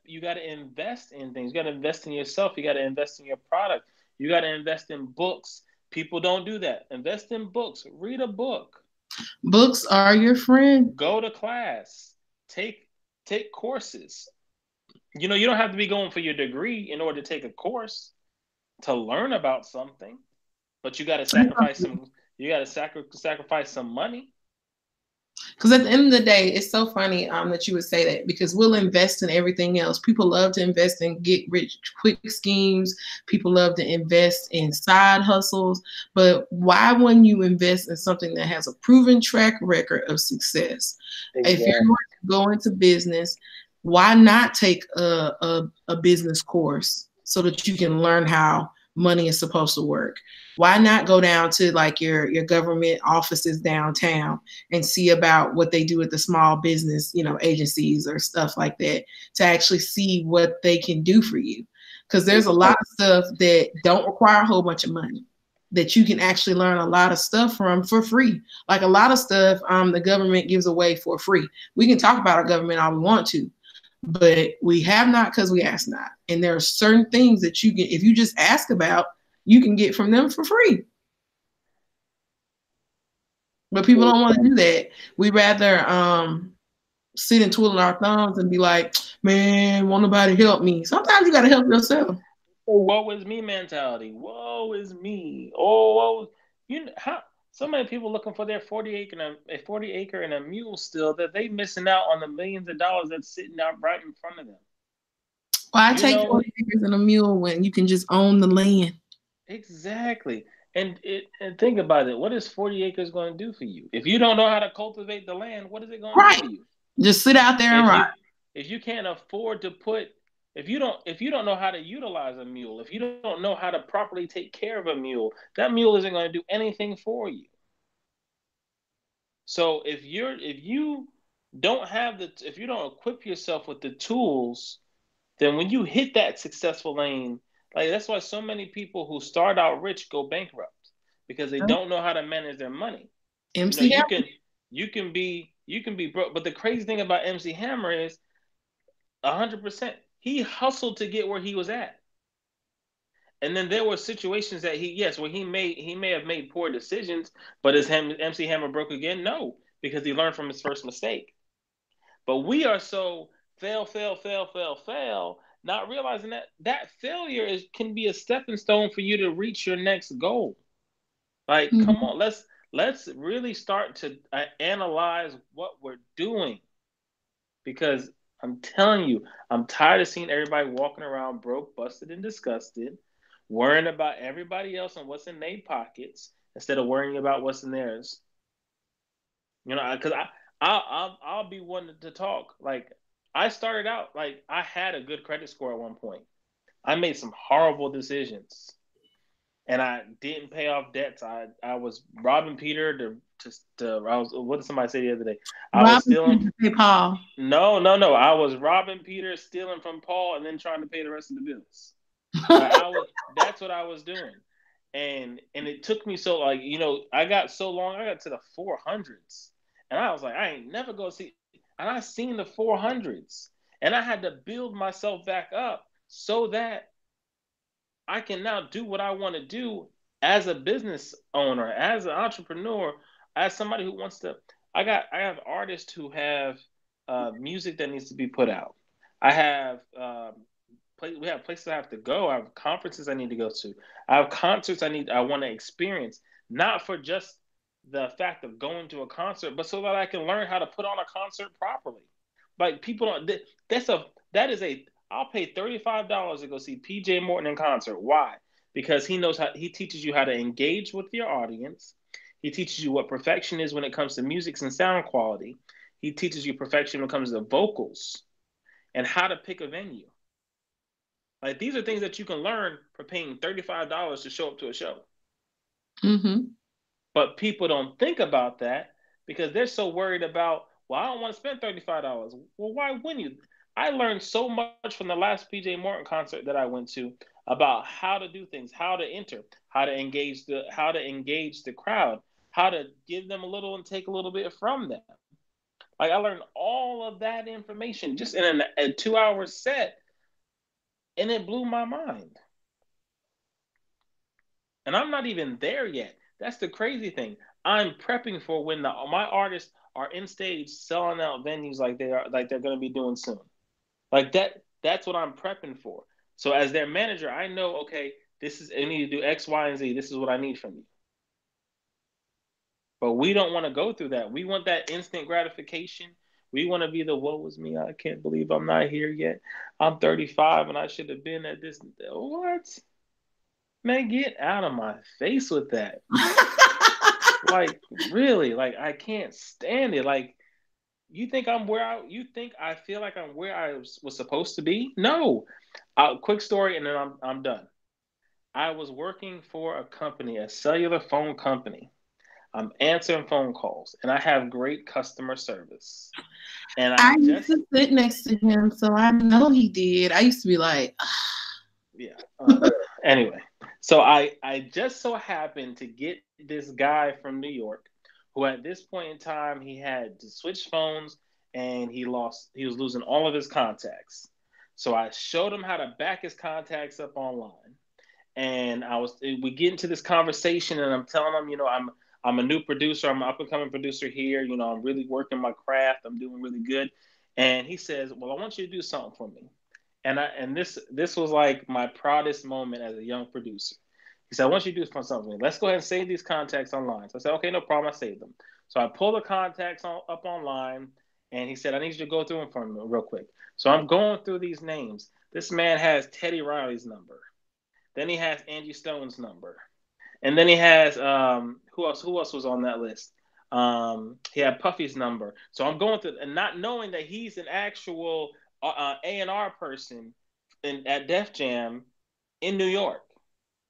B: invest in things. You gotta invest in yourself. You gotta invest in your product. You gotta invest in books. People don't do that. Invest in books. Read a book.
A: Books are your friend.
B: Go to class. Take take courses. You don't have to be going for your degree in order to take a course to learn about something, but you got to sacrifice some. You got to sacrifice some money.
A: Because at the end of the day, it's so funny that you would say that because we'll invest in everything else. People love to invest in get rich quick schemes. People love to invest in side hustles. But why wouldn't you invest in something that has a proven track record of success? If you're
B: Exactly.
A: going to go into business, why not take a business course so that you can learn how money is supposed to work? Why not go down to like your government offices downtown and see about what they do with the small business, agencies or stuff like that to actually see what they can do for you. Because there's a lot of stuff that don't require a whole bunch of money that you can actually learn a lot of stuff from for free. Like a lot of stuff the government gives away for free. We can talk about our government all we want to, but we have not because we ask not. And there are certain things that you can, if you just ask about, you can get from them for free. But people don't want to do that. We rather sit and twiddle our thumbs and be like, man, won't nobody help me. Sometimes you got to help yourself.
B: Woe is me mentality. Woe is me. Oh, woe. How so many people looking for their 40 acre and a mule still that they missing out on the millions of dollars that's sitting out right in front of them.
A: Why
B: You
A: take
B: know
A: 40 acres and a mule when you can just own the land?
B: exactly. And think about it. What is 40 acres going to do for you? If you don't know how to cultivate the land, what is it going to do
A: Right.
B: for you?
A: Just sit out there and
B: If
A: rot.
B: you can't afford to put if you don't know how to utilize a mule, if you don't know how to properly take care of a mule, that mule isn't going to do anything for you. So if you don't equip yourself with the tools, then when you hit that successful lane, like that's why so many people who start out rich go bankrupt because they don't know how to manage their money. You know,
A: MC
B: you
A: Hammer.
B: can you can be broke, but the crazy thing about MC Hammer is 100%. He hustled to get where he was at. And then there were situations that where he may have made poor decisions, but is MC Hammer broke again? No, because he learned from his first mistake. But we are so fail, fail, fail, fail, fail, not realizing that that failure can be a stepping stone for you to reach your next goal. Like, come
A: Mhm.
B: on, let's really start to analyze what we're doing because I'm telling you, I'm tired of seeing everybody walking around broke, busted, and disgusted, worrying about everybody else and what's in their pockets instead of worrying about what's in theirs. Because I'll be one to talk. Like I started out like I had a good credit score at one point. I made some horrible decisions, and I didn't pay off debts. I was robbing Peter to I was what did somebody say the other day? I was
A: Robin
B: stealing.
A: Peter St. Paul.
B: No, no, no. I was robbing Peter, stealing from Paul, and then trying to pay the rest of the bills. Like I was. That's what I was doing, and it took me so like I got so long. I got to the 400s, and I was like, I ain't never gonna see. And I seen the 400s, and I had to build myself back up so that I can now do what I want to do as a business owner, as an entrepreneur, as somebody who wants to. I have artists who have music that needs to be put out. I have we have places I have to go. I have conferences I need to go to. I have concerts I want to experience, not for just the fact of going to a concert, but so that I can learn how to put on a concert properly. Like people don't. That is a. I'll pay $35 to go see PJ Morton in concert. Why? Because he teaches you how to engage with your audience. He teaches you what perfection is when it comes to music and sound quality. He teaches you perfection when it comes to vocals and how to pick a venue. Like these are things that you can learn for paying $35 to show up to a show.
A: Mm-hmm.
B: But people don't think about that because they're so worried about, well, I don't want to spend $35. Well, why wouldn't you? I learned so much from the last PJ Morton concert that I went to about how to do things, how to enter, how to engage the crowd, how to give them a little and take a little bit from them. Like I learned all of that information just in a 2 hour set, and it blew my mind. And I'm not even there yet. That's the crazy thing. I'm prepping for when my artists are in stage selling out venues like they're going to be doing soon. Like that's what I'm prepping for. So as their manager, I know, okay, I need to do X, Y, and Z. This is what I need from you. But we don't want to go through that. We want that instant gratification. We want to be the woe is me. I can't believe I'm not here yet. I'm 35 and I should have been at this. What? Man, get out of my face with that. Like, really? Like, I can't stand it. Like, you think I feel like I'm where I was supposed to be? No. Quick story and then I'm done. I was working for a company, a cellular phone company. I'm answering phone calls and I have great customer service. And
A: I used to sit next to him, so I know he did. I used to be like,
B: yeah. Anyway, so I just so happened to get this guy from New York, who at this point in time he had to switch phones and he was losing all of his contacts. So I showed him how to back his contacts up online, and we get into this conversation, and I'm telling him, I'm a new producer, I'm an up and coming producer here. I'm really working my craft, I'm doing really good, and he says, well, I want you to do something for me. And this was like my proudest moment as a young producer. He said, I want you to do something. Let's go ahead and save these contacts online. So I said, okay, no problem. I saved them. So I pulled the contacts up online, and he said, I need you to go through them for me real quick. So I'm going through these names. This man has Teddy Riley's number. Then he has Angie Stone's number. And then he has who else? Who else was on that list? He had Puffy's number. So I'm going through and not knowing that he's an actual A&R person at Def Jam in New York.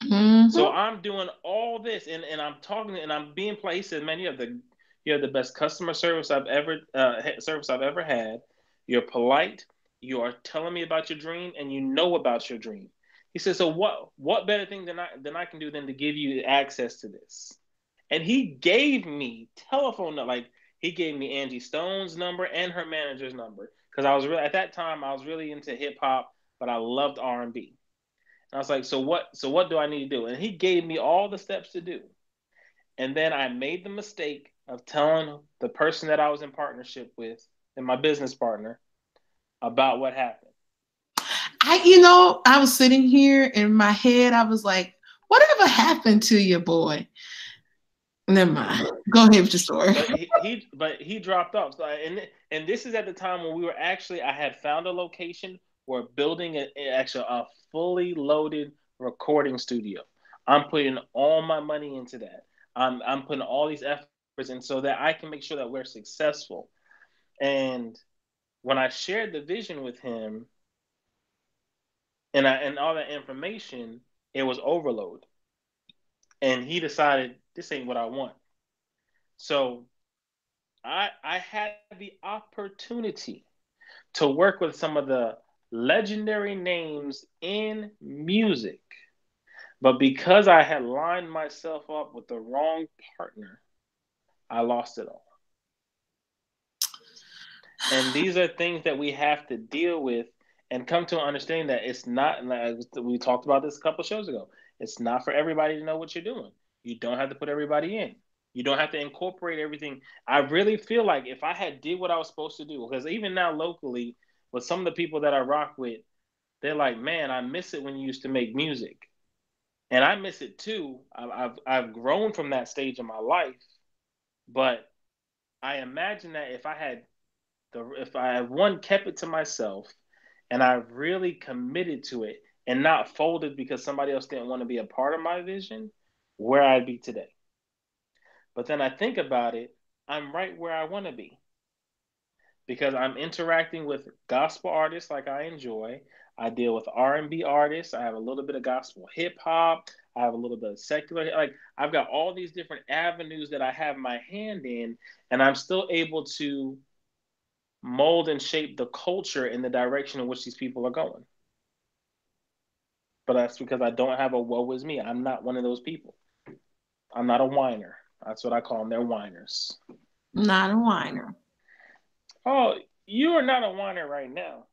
A: mm-hmm.
B: So I'm doing all this and I'm talking and I'm being played. He said, "Man, you have the best customer service I've ever had. You're polite. You are telling me about your dream, and you know about your dream." He said, "So what better thing than I can do than to give you access to this?" And he gave me telephone number. Like he gave me Angie Stone's number and her manager's number because at that time I was really into hip hop, but I loved R&B. And I was like, so what do I need to do? And he gave me all the steps to do. And then I made the mistake of telling the person that I was in partnership with and my business partner about what happened.
A: I was sitting here in my head, I was like, whatever happened to your boy? Never mind. Go ahead with your story.
B: But he dropped off. So and this is at the time when I had found a location. We're building a fully loaded recording studio. I'm putting all my money into that. I'm putting all these efforts in so that I can make sure that we're successful. And when I shared the vision with him and all that information, it was overload. And he decided this ain't what I want. So I had the opportunity to work with some of the legendary names in music. But because I had lined myself up with the wrong partner, I lost it all. And these are things that we have to deal with. and come to understand that it's not, like we talked about this a couple of shows ago, it's not for everybody to know what you're doing. You don't have to put everybody in. You don't have to incorporate everything. I really feel like if I had did what I was supposed to do, because even now locally, with some of the people that I rock with, they're like, man, I miss it when you used to make music. And I miss it too. I've grown from that stage in my life, but I imagine that if I have one kept it to myself and I really committed to it and not folded because somebody else didn't want to be a part of my vision, where I'd be today. But then I think about it, I'm right where I want to be because I'm interacting with gospel artists like I enjoy. I deal with R&B artists. I have a little bit of gospel hip hop. I have a little bit of secular. Like I've got all these different avenues that I have my hand in, and I'm still able to mold and shape the culture in the direction in which these people are going. But that's because I don't have a woe is me. I'm not one of those people. I'm not a whiner. That's what I call them. They're whiners.
A: Not a whiner.
B: Oh, you are not a whiner right now.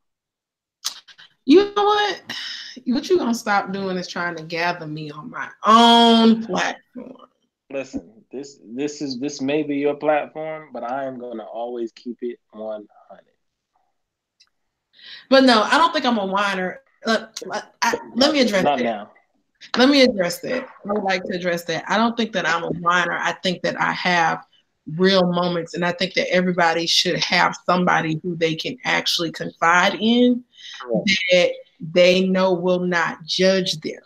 A: You know what? What you gonna stop doing is trying to gather me on my own platform.
B: Listen, this may be your platform, but I am gonna always keep it 100.
A: But no, I don't think I'm a whiner. Let me address
B: Not
A: that.
B: now.
A: Let me address that. I would like to address that. I don't think that I'm a whiner. I think that I have real moments, and I think that everybody should have somebody who they can actually confide in, that they know will not judge them.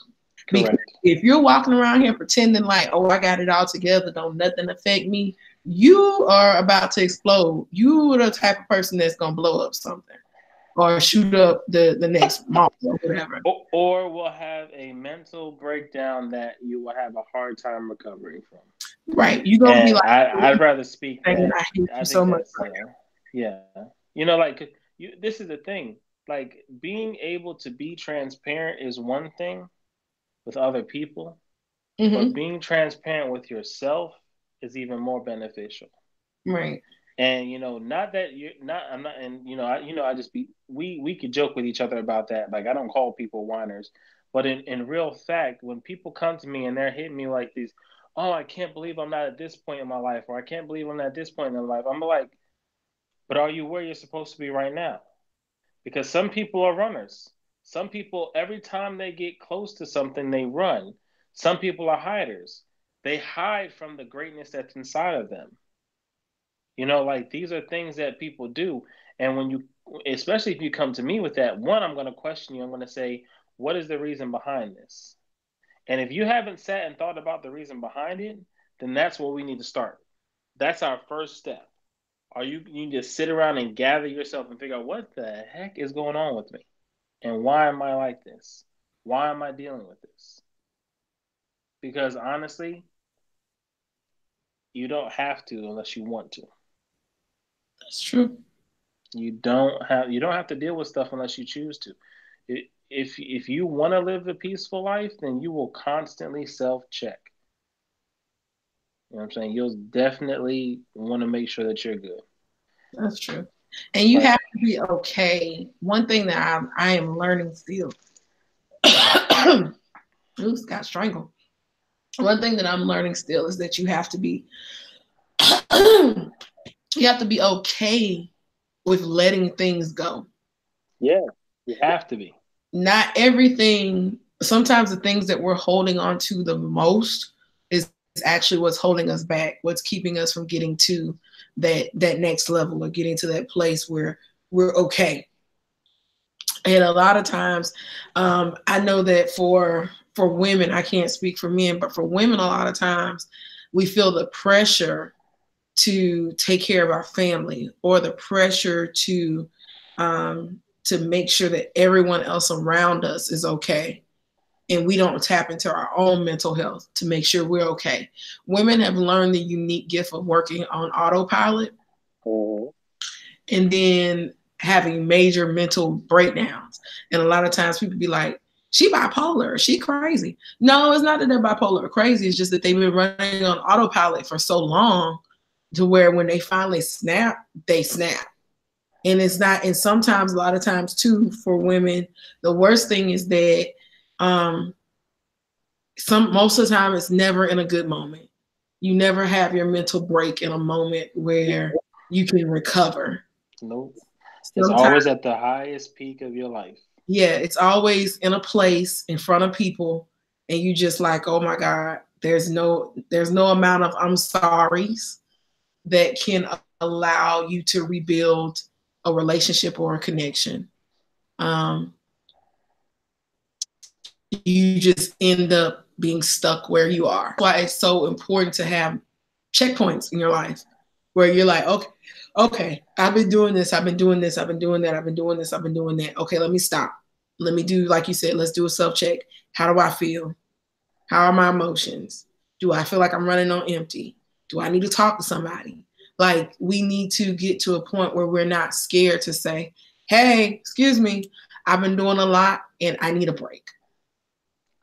B: Correct.
A: Because if you're walking around here pretending like, oh, I got it all together, don't nothing affect me, you are about to explode. You are the type of person that's gonna blow up something or shoot up the next mall or whatever.
B: Or will have a mental breakdown that you will have a hard time recovering from.
A: Right. You're gonna be like,
B: I'd rather speak that.
A: I hate you so much.
B: Yeah. You know, like this is the thing. Like being able to be transparent is one thing with other people, but being transparent with yourself is even more beneficial.
A: Right.
B: And you know, not that you're not. I'm not. And you know, I just be. We could joke with each other about that. Like I don't call people whiners, but in real fact, when people come to me and they're hitting me like these, oh, I can't believe I'm not at this point in my life, or I can't believe I'm not at this point in my life. I'm like, but are you where you're supposed to be right now? Because some people are runners. Some people, every time they get close to something, they run. Some people are hiders. They hide from the greatness that's inside of them. You know, like these are things that people do. And when you, especially if you come to me with that, one, I'm going to question you. I'm going to say, what is the reason behind this? And if you haven't sat and thought about the reason behind it, then that's where we need to start. That's our first step. Or you need to sit around and gather yourself and figure out what the heck is going on with me? And why am I like this? Why am I dealing with this? Because honestly, you don't have to unless you want to.
A: That's true.
B: You don't have to deal with stuff unless you choose to. If you want to live a peaceful life, then you will constantly self-check. You know what I'm saying? You'll definitely want to make sure that you're good.
A: That's true. And you have to be okay. One thing that I am learning still. Oops, got strangled. One thing that I'm learning still is that you have to be okay with letting things go.
B: Yeah, you have to be.
A: Not everything. Sometimes the things that we're holding on to the most is actually what's holding us back, what's keeping us from getting to that next level or getting to that place where we're okay. And a lot of times, I know that for women, I can't speak for men, but for women, a lot of times we feel the pressure to take care of our family or the pressure to make sure that everyone else around us is okay. And we don't tap into our own mental health to make sure we're okay. Women have learned the unique gift of working on autopilot and then having major mental breakdowns. And a lot of times people be like, she bipolar, she crazy. No, it's not that they're bipolar or crazy. It's just that they've been running on autopilot for so long to where when they finally snap, they snap. And it's not, and sometimes, a lot of times too, for women, the worst thing is that most of the time it's never in a good moment. You never have your mental break in a moment where you can recover.
B: Nope. It's always at the highest peak of your life.
A: Yeah, it's always in a place in front of people, and you just like, oh my God, there's no amount of I'm sorry's that can allow you to rebuild a relationship or a connection. You just end up being stuck where you are. That's why it's so important to have checkpoints in your life where you're like, okay, I've been doing this, I've been doing this, I've been doing that, I've been doing this, I've been doing that. Okay, let me stop. Let me do, like you said, let's do a self-check. How do I feel? How are my emotions? Do I feel like I'm running on empty? Do I need to talk to somebody? Like, we need to get to a point where we're not scared to say, hey, excuse me, I've been doing a lot and I need a break.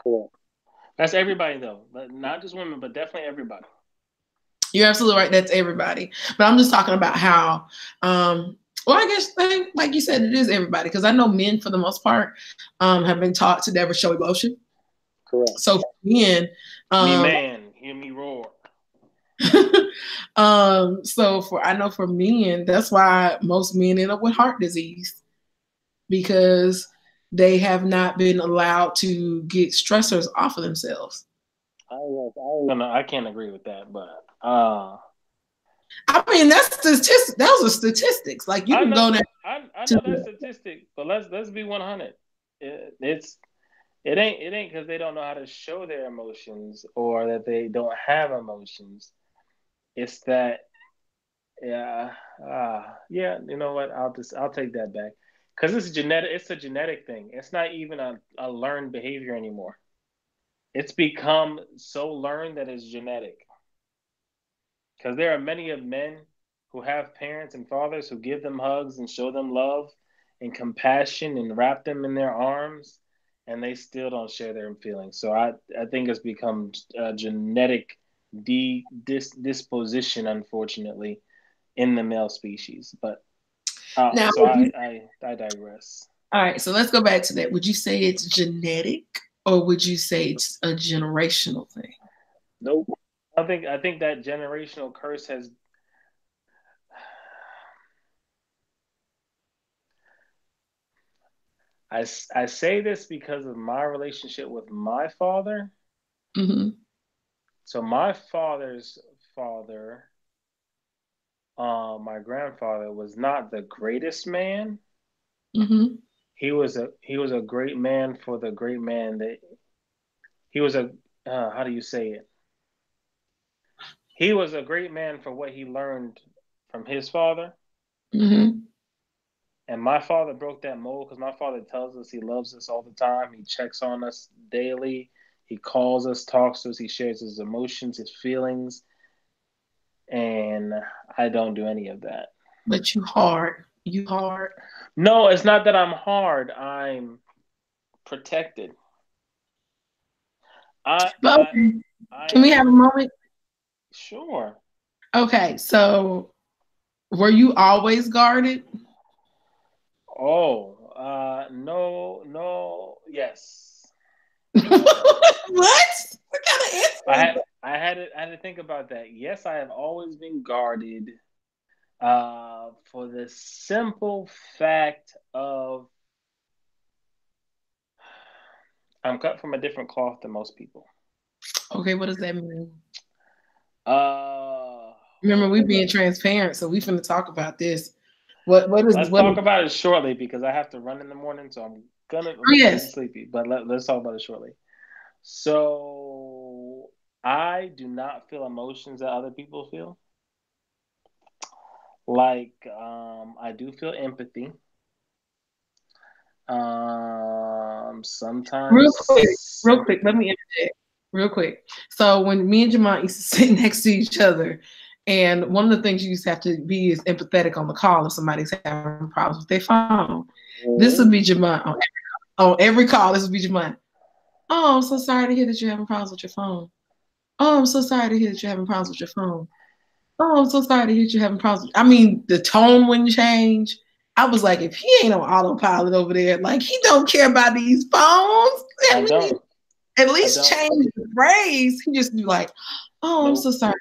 B: Cool. That's everybody though, not just women, but definitely everybody.
A: You're absolutely right. That's everybody. But I'm just talking about how, well, I guess, like you said, it is everybody. Because I know men, for the most part, have been taught to never show emotion.
B: Correct.
A: So for men,
B: man, hear me roar.
A: So I know for men, that's why most men end up with heart disease, because they have not been allowed to get stressors off of themselves.
B: I can't agree with that, but
A: I mean, that's statistics. Those are statistics. Like, you can go there.
B: I know that's statistic, but let's be 100. It ain't because they don't know how to show their emotions or that they don't have emotions. It's that, yeah. You know what? I'll take that back, because it's genetic. It's a genetic thing. It's not even a learned behavior anymore. It's become so learned that it's genetic. Because there are many of men who have parents and fathers who give them hugs and show them love and compassion and wrap them in their arms, and they still don't share their feelings. So I think it's become a genetic disposition, unfortunately, in the male species. But now, so I digress.
A: All right, so let's go back to that. Would you say it's genetic, or would you say it's a generational thing?
B: Nope. I think that generational curse has. I say this because of my relationship with my father.
A: Mm-hmm.
B: So my father's father, my grandfather, was not the greatest man.
A: Mm-hmm.
B: He was a great man for the great man that he was a. How do you say it? He was a great man for what he learned from his father.
A: Mm-hmm.
B: And my father broke that mold, because my father tells us he loves us all the time. He checks on us daily. He calls us, talks to us. He shares his emotions, his feelings. And I don't do any of that.
A: But you hard. You hard.
B: No, it's not that I'm hard. I'm protected.
A: Can we have a moment?
B: Sure.
A: Okay, so were you always guarded?
B: Oh, no, yes.
A: What? What kind of answer?
B: I had to think about that. Yes, I have always been guarded, for the simple fact of I'm cut from a different cloth than most people.
A: Okay, what does that mean? Remember, we being transparent, so we finna talk about this. Let's
B: talk about it shortly, because I have to run in the morning, so I'm sleepy. But let's talk about it shortly. So I do not feel emotions that other people feel. Like, I do feel empathy. Sometimes.
A: Real quick, let me interject. Real quick. So when me and Jamont used to sit next to each other, and one of the things you used to have to be is empathetic on the call if somebody's having problems with their phone. Mm-hmm. This would be Jamont on every call. This would be Jamont. Oh, I'm so sorry to hear that you're having problems with your phone. Oh, I'm so sorry to hear that you're having problems with your phone. Oh, I'm so sorry to hear that you're having problems. I mean, the tone wouldn't change. I was like, if he ain't on autopilot over there, like he don't care about these phones.
B: I don't.
A: At least change the phrase. He just be like, oh, I'm so sorry.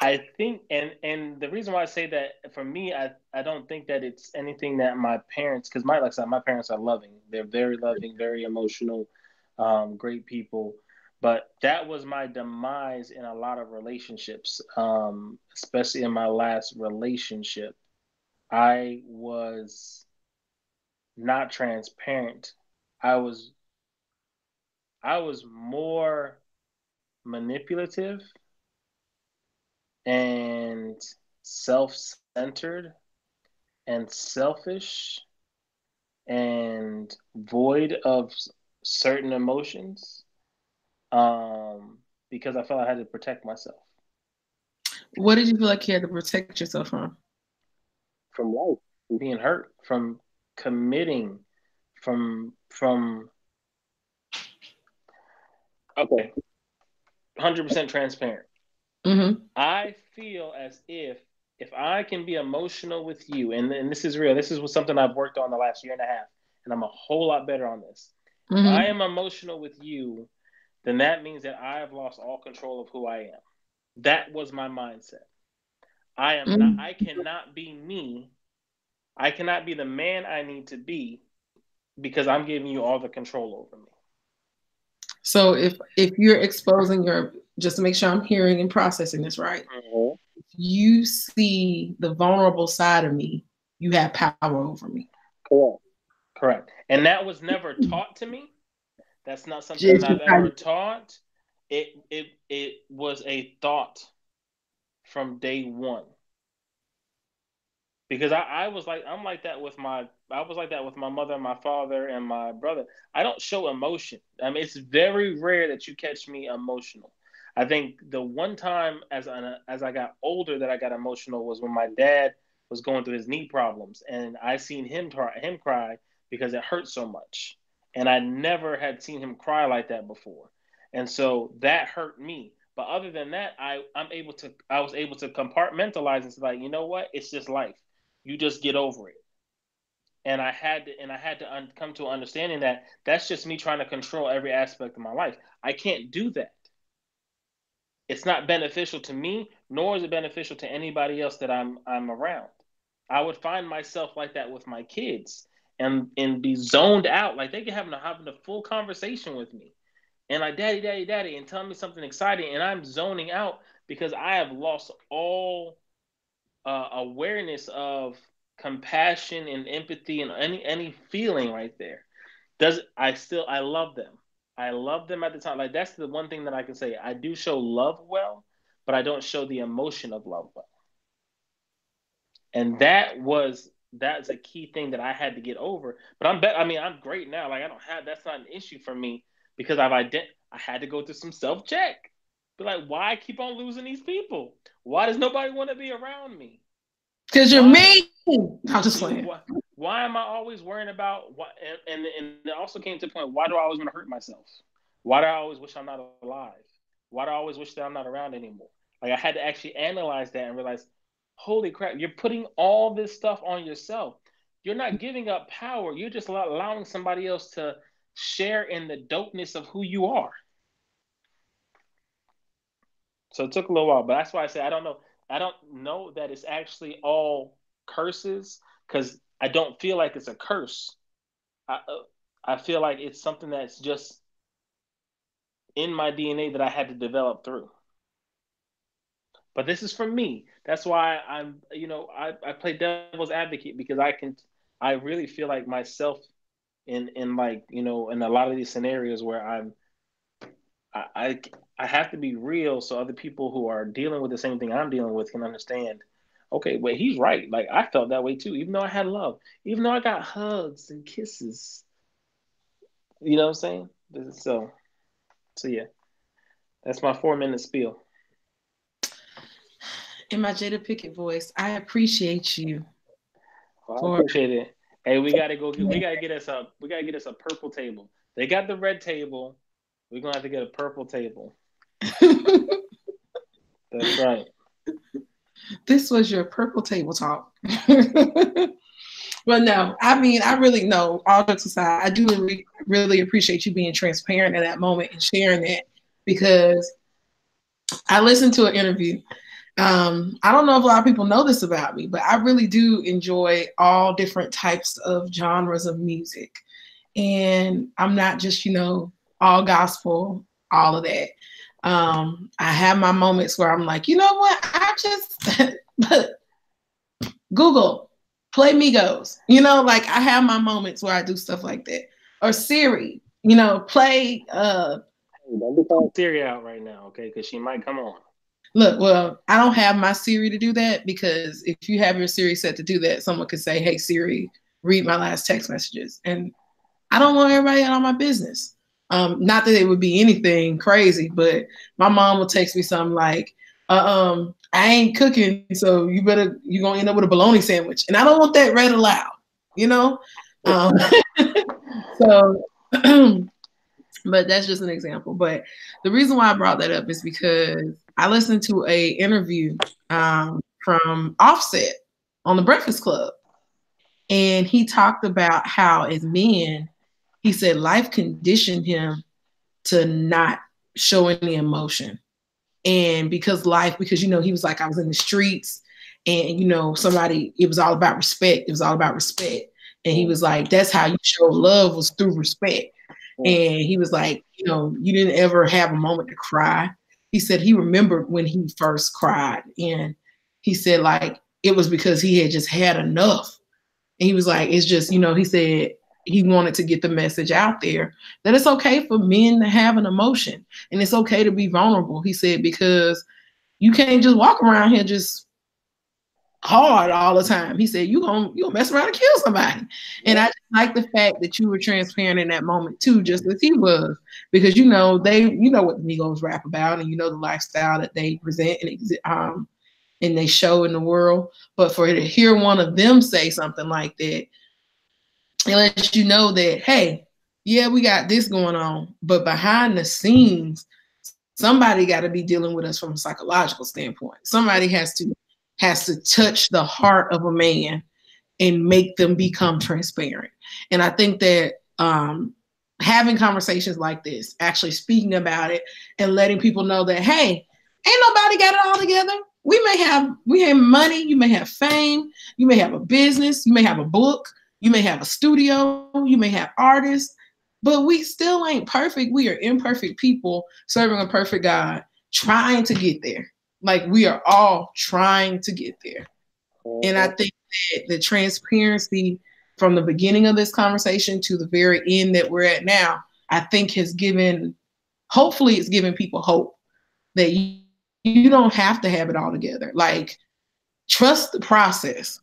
B: I think, and the reason why I say that, for me, I don't think that it's anything that my parents, because like I said, my parents are loving. They're very loving, very emotional, great people. But that was my demise in a lot of relationships, especially in my last relationship. I was not transparent. I was more manipulative and self-centered and selfish and void of certain emotions, because I felt I had to protect myself.
A: What did you feel like you had to protect yourself from?
B: From life, from being hurt, from committing, from okay, 100% transparent.
A: Mm-hmm.
B: I feel as if I can be emotional with you, and this is real, this is something I've worked on the last year and a half, and I'm a whole lot better on this.
A: Mm-hmm.
B: If I am emotional with you, then that means that I have lost all control of who I am. That was my mindset. I am not. I cannot be me. I cannot be the man I need to be because I'm giving you all the control over me.
A: So if you're exposing your, just to make sure I'm hearing and processing this right,
B: Mm-hmm.
A: if you see the vulnerable side of me, you have power over me.
B: Correct. And that was never taught to me. That's not something that I've ever taught. It was a thought from day one. Because I was like, I'm like that with my mother and my father and my brother. I don't show emotion. I mean, it's very rare that you catch me emotional. I think the one time as I got older that I got emotional was when my dad was going through his knee problems, and I seen him cry because it hurt so much, and I never had seen him cry like that before, and so that hurt me. But other than that, I was able to compartmentalize and say, like, you know what, it's just life. You just get over it. And I had to come to an understanding that that's just me trying to control every aspect of my life. I can't do that. It's not beneficial to me, nor is it beneficial to anybody else that I'm around. I would find myself like that with my kids and be zoned out. Like they can having a full conversation with me. And like, daddy, daddy, daddy, and telling me something exciting, and I'm zoning out because I have lost all awareness of compassion and empathy and any feeling right there. I love them. I love them at the time. Like that's the one thing that I can say. I do show love well, but I don't show the emotion of love well. And that's a key thing that I had to get over. But I'm great now. Like that's not an issue for me because I had to go through some self-check. Be like, why keep on losing these people? Why does nobody want to be around me?
A: Because you're mean. I'm just playing.
B: Why am I always worrying about what? And it also came to the point, why do I always want to hurt myself? Why do I always wish I'm not alive? Why do I always wish that I'm not around anymore? Like I had to actually analyze that and realize, holy crap, you're putting all this stuff on yourself. You're not giving up power. You're just allowing somebody else to share in the dopeness of who you are. So it took a little while, but that's why I say I don't know that it's actually all curses because I don't feel like it's a curse. I feel like it's something that's just in my DNA that I had to develop through. But this is for me. That's why I play devil's advocate because I really feel like myself in like, in a lot of these scenarios where I have to be real so other people who are dealing with the same thing I'm dealing with can understand. Okay, but he's right. Like I felt that way too, even though I had love, even though I got hugs and kisses. You know what I'm saying? So yeah, that's my 4-minute spiel.
A: In my Jada Pinkett voice, I appreciate you.
B: Well, I appreciate it. Hey, we gotta get us a purple table. They got the red table. We're gonna have to get a purple table. That's right.
A: This was your purple table talk. But no, I mean, I really know, all jokes aside, I do really appreciate you being transparent in that moment and sharing that, because I listened to an interview. I don't know if a lot of people know this about me, but I really do enjoy all different types of genres of music. And I'm not just, all gospel, all of that. I have my moments where I'm like, you know what? I just Google, play Migos. Like I have my moments where I do stuff like that. Or Siri, play
B: Don't be calling Siri out right now, okay? Because she might come on.
A: Look, well, I don't have my Siri to do that, because if you have your Siri set to do that, someone could say, hey, Siri, read my last text messages. And I don't want everybody out on my business. Not that it would be anything crazy, but my mom will text me something like, I ain't cooking, so you're going to end up with a bologna sandwich. And I don't want that read aloud, So, but that's just an example. But the reason why I brought that up is because I listened to a interview from Offset on the Breakfast Club. And he talked about how, as men, he said life conditioned him to not show any emotion. And because he was like, I was in the streets and, it was all about respect. It was all about respect. And he was like, that's how you show love, was through respect. And he was like, you didn't ever have a moment to cry. He said he remembered when he first cried. And he said, like, it was because he had just had enough. And he was like, it's just, he said he wanted to get the message out there that it's okay for men to have an emotion and it's okay to be vulnerable. He said, because you can't just walk around here just hard all the time. He said, you'll mess around and kill somebody. And I just like the fact that you were transparent in that moment too, just as he was, because they what the Migos rap about, and the lifestyle that they present and they show in the world. But for to hear one of them say something like that, it lets you know that, hey, yeah, we got this going on, but behind the scenes, somebody got to be dealing with us from a psychological standpoint. Somebody has to touch the heart of a man and make them become transparent. And I think that having conversations like this, actually speaking about it and letting people know that, hey, ain't nobody got it all together. We have money, you may have fame, you may have a business, you may have a book, you may have a studio, you may have artists, but we still ain't perfect. We are imperfect people serving a perfect God, trying to get there. Like, we are all trying to get there. And I think that the transparency from the beginning of this conversation to the very end that we're at now, I think hopefully it's given people hope that you don't have to have it all together. Like, trust the process.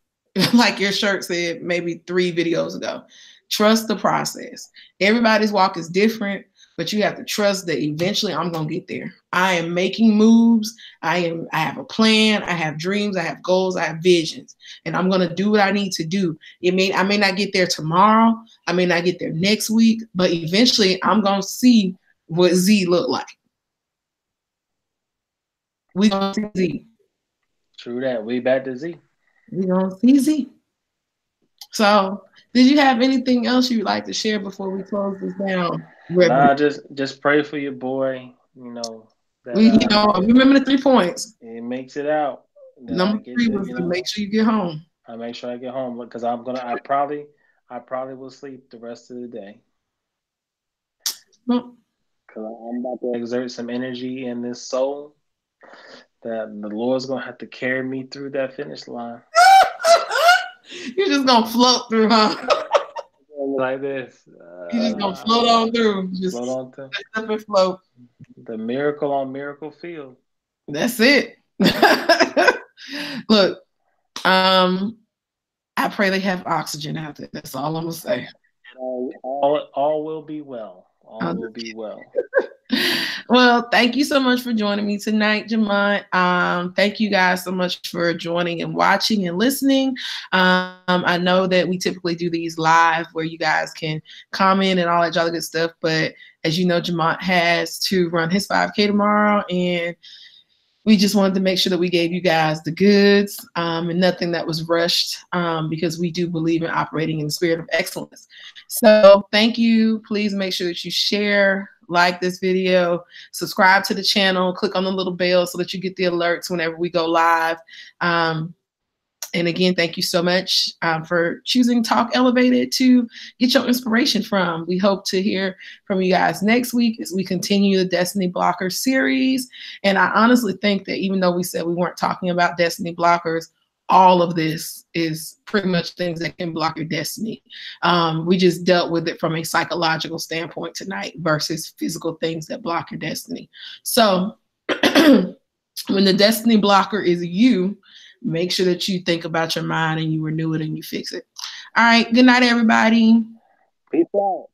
A: Like your shirt said maybe 3 videos ago, trust the process. Everybody's walk is different, but you have to trust that eventually I'm going to get there. I am making moves. I have a plan. I have dreams. I have goals. I have visions, and I'm going to do what I need to do. I may not get there tomorrow. I may not get there next week, but eventually I'm going to see what Z look like. We going to see Z.
B: True that. We back to Z.
A: We going to see Z. So, did you have anything else you'd like to share before we close this down?
B: Nah, just pray for your boy.
A: Remember the 3 points.
B: It makes it out.
A: Number 3 was to make sure you get home.
B: I make sure I get home, because I probably will sleep the rest of the day. Because I'm about to exert some energy in this soul that the Lord's gonna have to carry me through that finish line.
A: You're just gonna float through, huh?
B: Like this.
A: You're just gonna float on through. Just
B: float on through.
A: Up and float.
B: The miracle on Miracle Field.
A: That's it. Look, I pray they have oxygen out there. That's all I'm gonna say.
B: All will be well. All will be well.
A: Well, thank you so much for joining me tonight, Jamont. Thank you guys so much for joining and watching and listening. I know that we typically do these live where you guys can comment and all that jolly good stuff, but as you know, Jamont has to run his 5K tomorrow, and we just wanted to make sure that we gave you guys the goods and nothing that was rushed because we do believe in operating in the spirit of excellence. So thank you. Please make sure that you share, like this video, subscribe to the channel, click on the little bell so that you get the alerts whenever we go live. And again, thank you so much for choosing Talk Elevated to get your inspiration from. We hope to hear from you guys next week as we continue the Destiny Blocker series. And I honestly think that even though we said we weren't talking about Destiny Blockers, all of this is pretty much things that can block your destiny. We just dealt with it from a psychological standpoint tonight versus physical things that block your destiny. So when the destiny blocker is you, make sure that you think about your mind and you renew it and you fix it. All right. Good night, everybody.
B: Peace out.